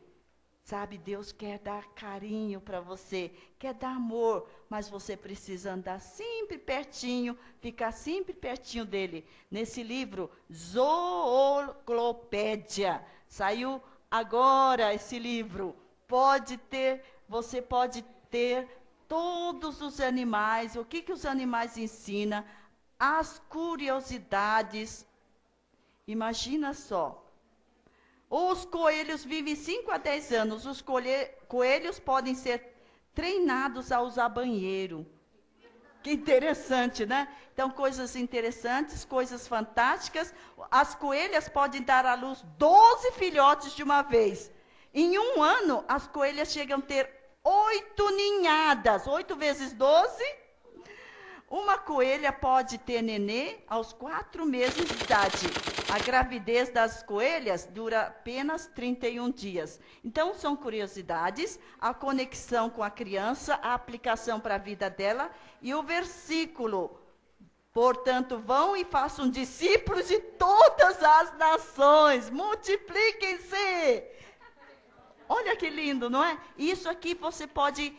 Sabe, Deus quer dar carinho para você, quer dar amor, mas você precisa andar sempre pertinho, ficar sempre pertinho dele. Nesse livro, Zoolopédia, saiu agora esse livro. Você pode ter todos os animais, o que os animais ensinam, as curiosidades. Imagina só. Os coelhos vivem 5 a 10 anos. Os coelhos podem ser treinados a usar banheiro. Que interessante, né? Então, coisas interessantes, coisas fantásticas. As coelhas podem dar à luz 12 filhotes de uma vez. Em um ano, as coelhas chegam a ter 8 ninhadas. 8 vezes 12. Uma coelha pode ter nenê aos 4 meses de idade. A gravidez das coelhas dura apenas 31 dias. Então, são curiosidades, a conexão com a criança, a aplicação para a vida dela e o versículo. Portanto, vão e façam discípulos de todas as nações. Multipliquem-se. Olha que lindo, não é? Isso aqui você pode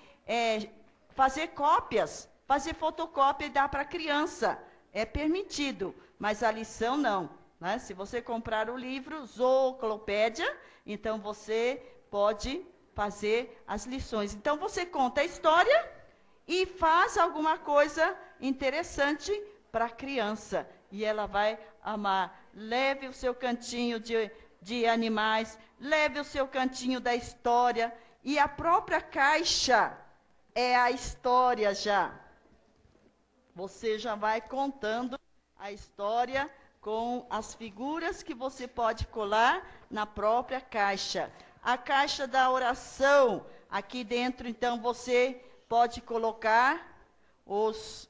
fazer cópias, fazer fotocópia e dar para a criança. É permitido, mas a lição não. Né? Se você comprar o livro Zoolopédia, então você pode fazer as lições. Então você conta a história e faz alguma coisa interessante para a criança. E ela vai amar. Leve o seu cantinho de animais, leve o seu cantinho da história. E a própria caixa é a história já. Você já vai contando a história com as figuras que você pode colar na própria caixa. A caixa da oração, aqui dentro, então, você pode colocar os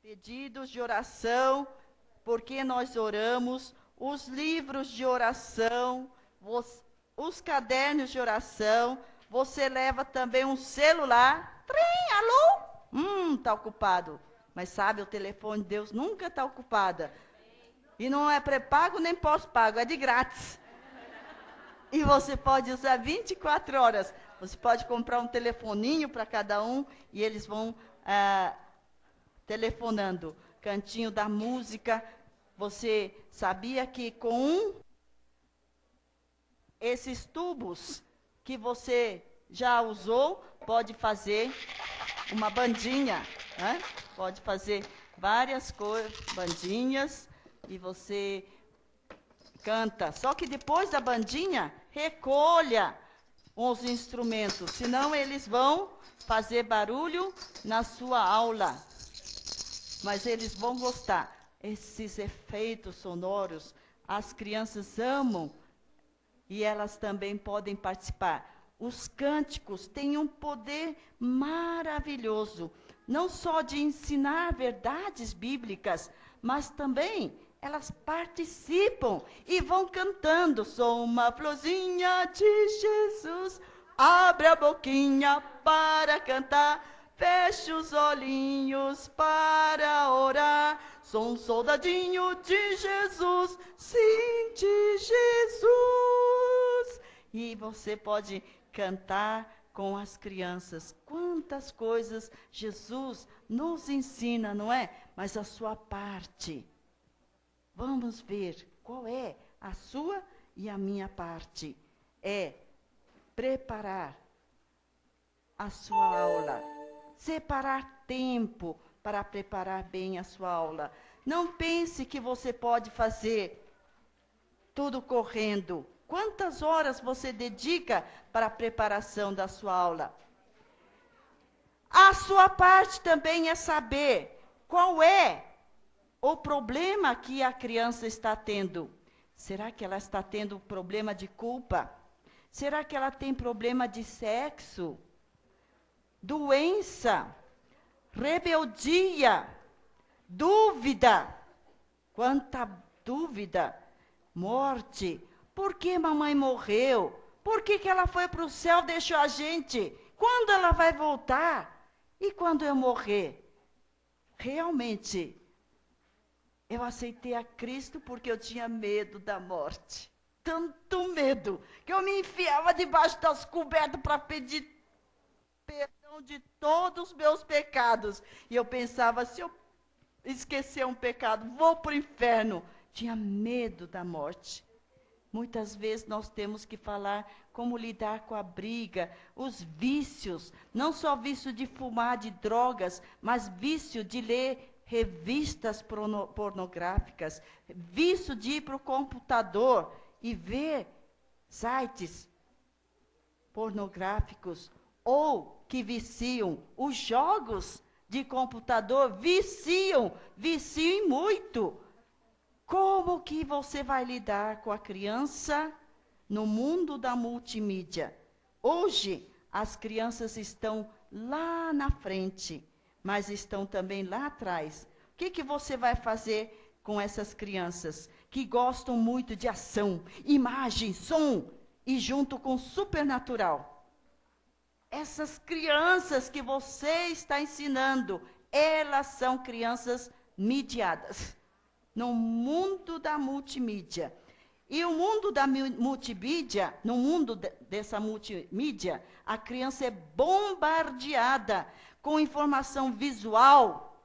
pedidos de oração, porque nós oramos, os livros de oração, os cadernos de oração. Você leva também um celular. Trem, alô? Está ocupado. Mas sabe, o telefone de Deus nunca está ocupada. E não é pré-pago nem pós-pago, é de grátis. E você pode usar 24 horas. Você pode comprar um telefoninho para cada um e eles vão telefonando. Cantinho da música. Você sabia que com esses tubos que você já usou, pode fazer uma bandinha, né? Pode fazer várias bandinhas. E você canta. Só que depois da bandinha, recolha os instrumentos, senão eles vão fazer barulho na sua aula. Mas eles vão gostar. Esses efeitos sonoros, as crianças amam e elas também podem participar. Os cânticos têm um poder maravilhoso, não só de ensinar verdades bíblicas, mas também elas participam e vão cantando. Sou uma florzinha de Jesus, abre a boquinha para cantar, feche os olhinhos para orar. Sou um soldadinho de Jesus, sim, de Jesus. E você pode cantar com as crianças. Quantas coisas Jesus nos ensina, não é? Mas a sua parte. Vamos ver qual é a sua e a minha parte. É preparar a sua aula. Separar tempo para preparar bem a sua aula. Não pense que você pode fazer tudo correndo. Quantas horas você dedica para a preparação da sua aula? A sua parte também é saber qual é o problema que a criança está tendo. Será que ela está tendo problema de culpa? Será que ela tem problema de sexo? Doença? Rebeldia? Dúvida? Quanta dúvida! Morte? Por que mamãe morreu? Por que ela foi para o céu e deixou a gente? Quando ela vai voltar? E quando eu morrer? Realmente, eu aceitei a Cristo porque eu tinha medo da morte. Tanto medo, que eu me enfiava debaixo das cobertas para pedir perdão de todos os meus pecados. E eu pensava, se eu esquecer um pecado, vou para o inferno. Tinha medo da morte. Muitas vezes nós temos que falar como lidar com a briga, os vícios, não só vício de fumar, de drogas, mas vício de ler revistas pornográficas, vício de ir para o computador e ver sites pornográficos, ou que viciam. Os jogos de computador viciam e muito. Como que você vai lidar com a criança no mundo da multimídia? Hoje, as crianças estão lá na frente, mas estão também lá atrás. O que você vai fazer com essas crianças que gostam muito de ação, imagem, som e junto com o supernatural? Essas crianças que você está ensinando, elas são crianças midiadas no mundo da multimídia. E o mundo da multimídia, no mundo dessa multimídia, a criança é bombardeada com informação visual,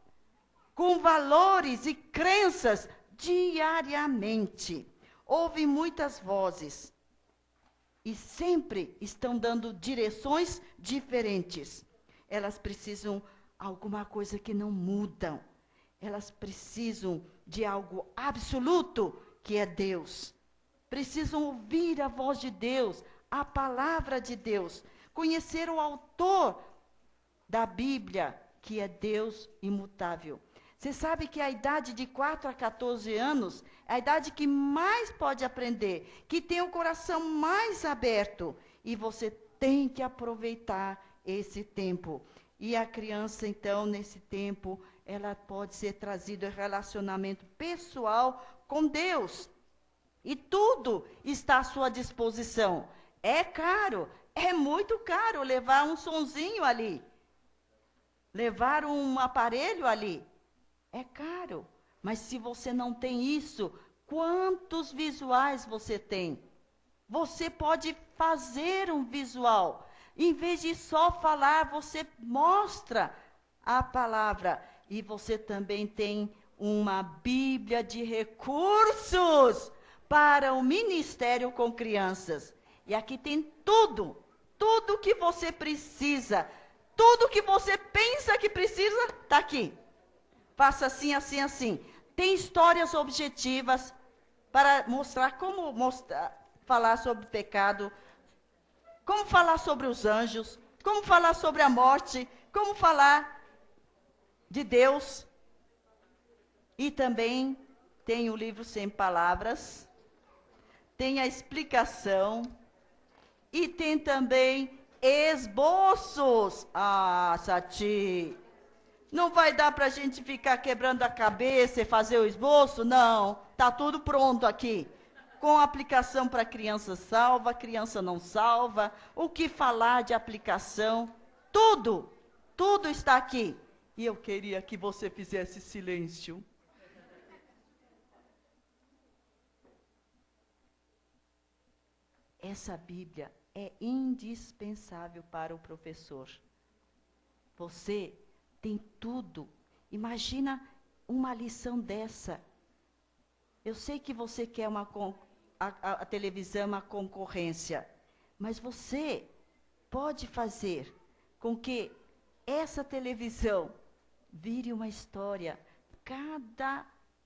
com valores e crenças diariamente. Ouve muitas vozes e sempre estão dando direções diferentes. Elas precisam de alguma coisa que não mudam. Elas precisam de algo absoluto, que é Deus. Precisam ouvir a voz de Deus, a palavra de Deus. Conhecer o autor da Bíblia, que é Deus imutável. Você sabe que a idade de 4 a 14 anos é a idade que mais pode aprender, que tem o coração mais aberto. E você tem que aproveitar esse tempo. E a criança, então, nesse tempo, ela pode ser trazida em relacionamento pessoal com Deus. E tudo está à sua disposição. É caro, é muito caro levar um sonzinho ali. Levar um aparelho ali. É caro. Mas se você não tem isso, quantos visuais você tem? Você pode fazer um visual. Em vez de só falar, você mostra a palavra. E você também tem uma Bíblia de recursos para o ministério com crianças. E aqui tem tudo que você precisa, tudo que você pensa que precisa, está aqui. Faça assim, assim, assim. Tem histórias objetivas para mostrar como falar sobre o pecado, como falar sobre os anjos, como falar sobre a morte, como falar de Deus. E também tem o livro Sem Palavras, tem a explicação e tem também esboços. Ah, Sati, não vai dar para a gente ficar quebrando a cabeça e fazer o esboço? Não, está tudo pronto aqui. Com aplicação para criança salva, criança não salva, o que falar de aplicação, tudo está aqui. E eu queria que você fizesse silêncio. Essa Bíblia é indispensável para o professor. Você tem tudo. Imagina uma lição dessa. Eu sei que você quer a televisão, uma concorrência, mas você pode fazer com que essa televisão vire uma história. Cada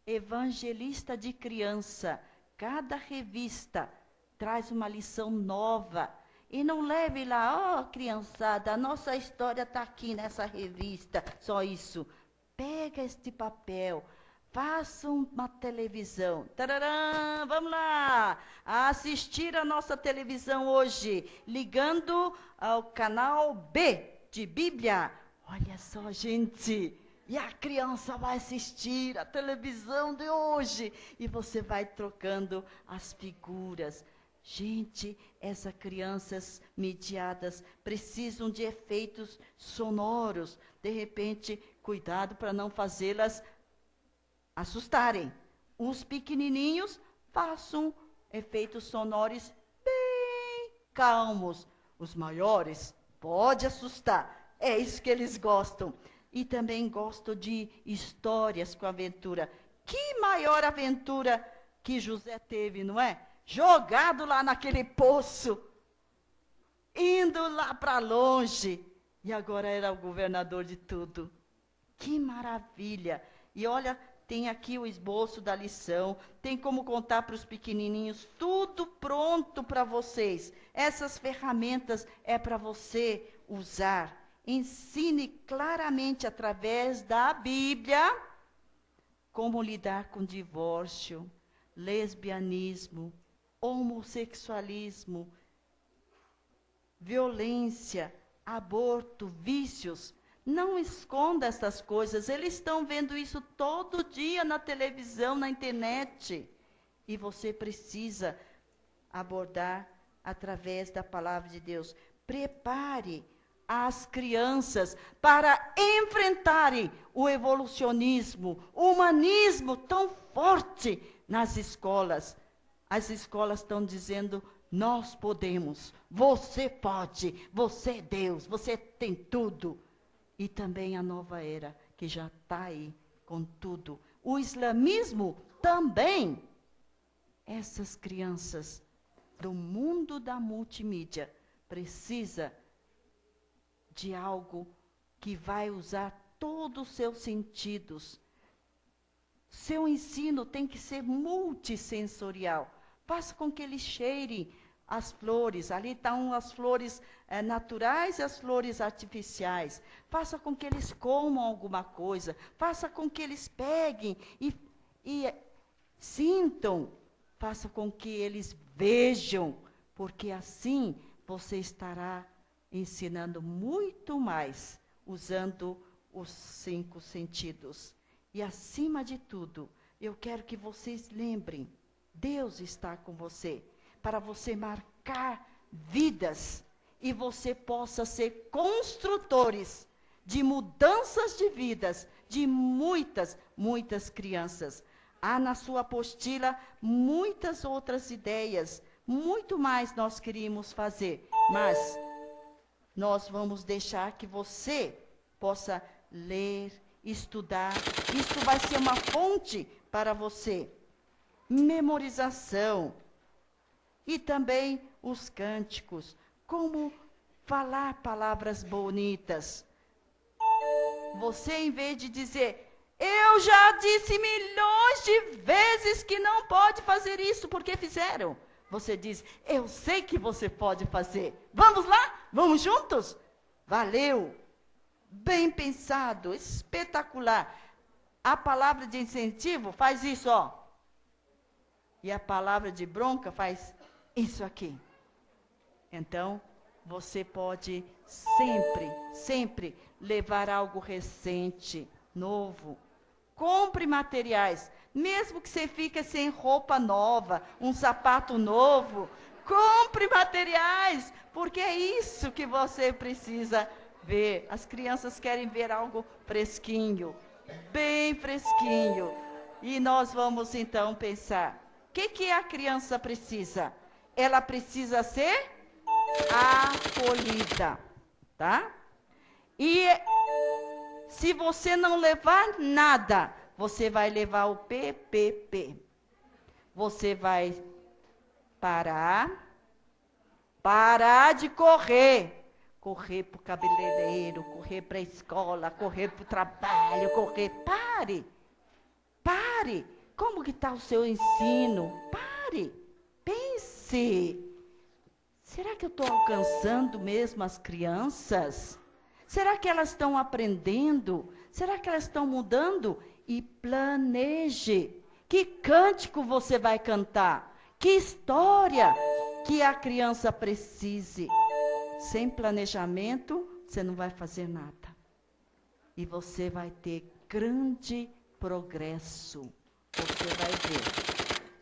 Evangelista de Criança. Cada revista traz uma lição nova. E não leve lá, criançada, a nossa história está aqui nessa revista, só isso. Pega este papel, faça uma televisão. Tararã, vamos lá, assistir a nossa televisão hoje, ligando ao canal B de Bíblia. Olha só, gente, e a criança vai assistir a televisão de hoje. E você vai trocando as figuras. Gente, essas crianças mediadas precisam de efeitos sonoros. De repente, cuidado para não fazê-las assustarem. Os pequenininhos façam efeitos sonoros bem calmos. Os maiores, pode assustar. É isso que eles gostam. E também gostam de histórias com aventura. Que maior aventura que José teve, não é? Jogado lá naquele poço, indo lá para longe, e agora era o governador de tudo. Que maravilha! E olha, tem aqui o esboço da lição, tem como contar para os pequenininhos, tudo pronto para vocês. Essas ferramentas é para você usar. Ensine claramente através da Bíblia como lidar com divórcio, lesbianismo, homossexualismo, violência, aborto, vícios. Não esconda essas coisas. Eles estão vendo isso todo dia na televisão, na internet. E você precisa abordar através da palavra de Deus. Prepare as crianças para enfrentarem o evolucionismo, o humanismo tão forte nas escolas. As escolas estão dizendo, nós podemos, você pode, você é Deus, você tem tudo. E também a nova era, que já está aí com tudo. O islamismo também. Essas crianças do mundo da multimídia precisam de algo que vai usar todos os seus sentidos. Seu ensino tem que ser multissensorial. Faça com que eles cheirem as flores. Ali estão as flores naturais e as flores artificiais. Faça com que eles comam alguma coisa. Faça com que eles peguem e sintam. Faça com que eles vejam. Porque assim você estará ensinando muito mais, usando os 5 sentidos. E acima de tudo, eu quero que vocês lembrem, Deus está com você, para você marcar vidas e você possa ser construtores de mudanças de vidas de muitas, muitas crianças. Há na sua apostila muitas outras ideias, muito mais nós queríamos fazer, mas nós vamos deixar que você possa ler, estudar. Isso vai ser uma fonte para você. Memorização. E também os cânticos. Como falar palavras bonitas. Você, em vez de dizer, eu já disse milhões de vezes que não pode fazer isso, porque fizeram. Você diz, eu sei que você pode fazer. Vamos lá? Vamos juntos? Valeu! Bem pensado, espetacular. A palavra de incentivo faz isso, ó. E a palavra de bronca faz isso aqui. Então, você pode sempre, sempre levar algo recente, novo. Compre materiais. Mesmo que você fique sem roupa nova, um sapato novo, compre materiais, porque é isso que você precisa ver. As crianças querem ver algo fresquinho, bem fresquinho. E nós vamos então pensar, o que a criança precisa? Ela precisa ser acolhida, tá? E se você não levar nada, você vai levar o PPP. Você vai parar de correr. Correr para o cabeleireiro, correr para a escola, correr para o trabalho, correr. Pare. Como que está o seu ensino? Pare, pense. Será que eu estou alcançando mesmo as crianças? Será que elas estão aprendendo? Será que elas estão mudando? E planeje. Que cântico você vai cantar? Que história que a criança precise? Sem planejamento, você não vai fazer nada. E você vai ter grande progresso. Você vai ver.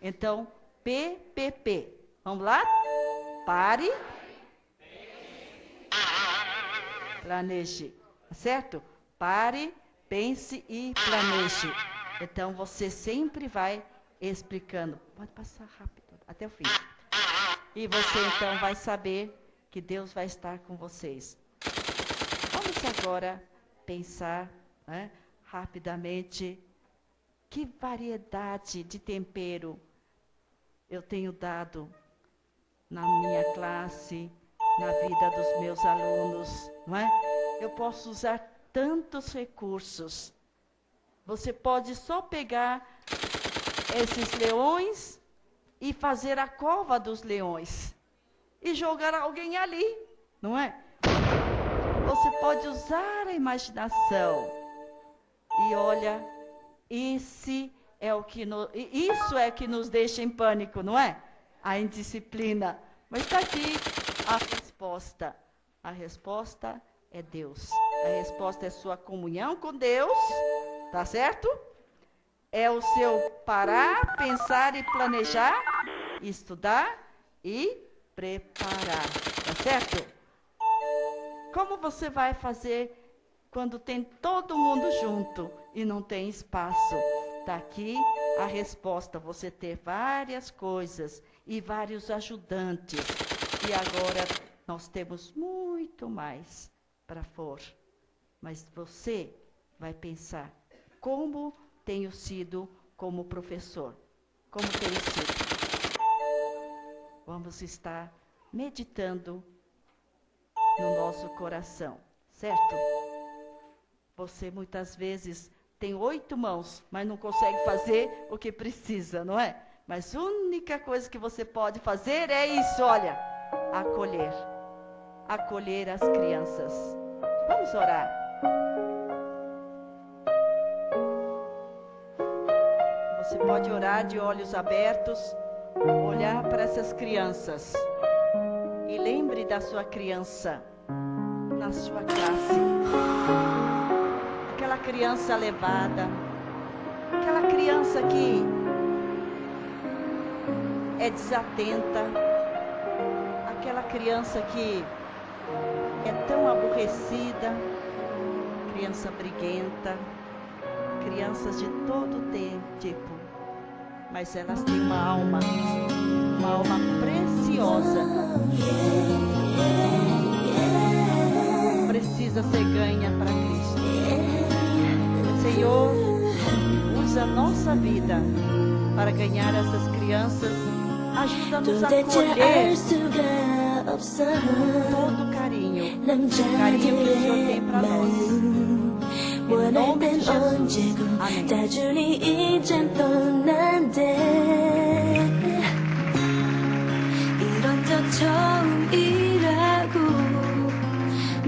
Então, PPP. Vamos lá? Pare. Planeje. Certo? Pare, pense e planeje. Então, você sempre vai explicando. Pode passar rápido, até o fim. E você, então, vai saber que Deus vai estar com vocês. Vamos agora pensar, né, rapidamente, que variedade de tempero eu tenho dado na minha classe, na vida dos meus alunos, não é? Eu posso usar tantos recursos. Você pode só pegar esses leões e fazer a cova dos leões e jogar alguém ali, não é? Você pode usar a imaginação. E olha, isso é que nos deixa em pânico, não é? A indisciplina. Mas está aqui a resposta. A resposta é Deus. A resposta é sua comunhão com Deus, tá certo? É o seu parar, pensar e planejar, estudar e preparar, tá certo? Como você vai fazer quando tem todo mundo junto e não tem espaço? Está aqui a resposta, você ter várias coisas e vários ajudantes. E agora nós temos muito mais para for. Mas você vai pensar, como tenho sido como professor? Como tenho sido? Vamos estar meditando no nosso coração, certo? Você muitas vezes tem 8 mãos, mas não consegue fazer o que precisa, não é? Mas a única coisa que você pode fazer é isso, olha, acolher. Acolher as crianças. Vamos orar. Você pode orar de olhos abertos, olhar para essas crianças. E lembre da sua criança na sua classe. Aquela criança levada, aquela criança que é desatenta, aquela criança que é tão aborrecida, criança briguenta, crianças de todo tipo, mas elas têm uma alma preciosa. Precisa ser ganha para Cristo. Senhor, usa a nossa vida para ganhar essas crianças. Ajuda-nos a acolher com todo carinho. Carinho que o Senhor tem para nós. Em nome de Jesus.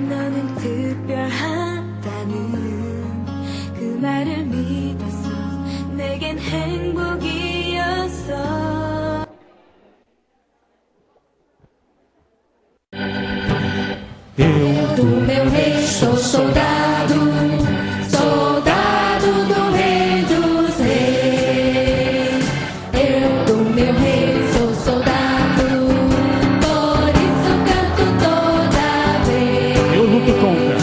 너는 특별하다는 그 말을 믿었어. 내겐 행복이었어. Eu Do meu rei sou soldado, soldado do rei dos reis. Eu do meu rei sou soldado, por isso canto toda vez. luto contra.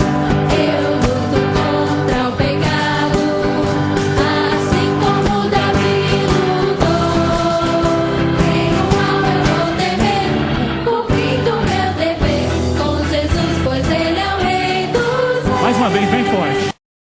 Eu luto contra o pecado, assim como Davi lutou. Nem o mal eu vou temer, cumprindo meu dever com Jesus, pois Ele é o Rei dos Reis. Mais uma vez, bem forte.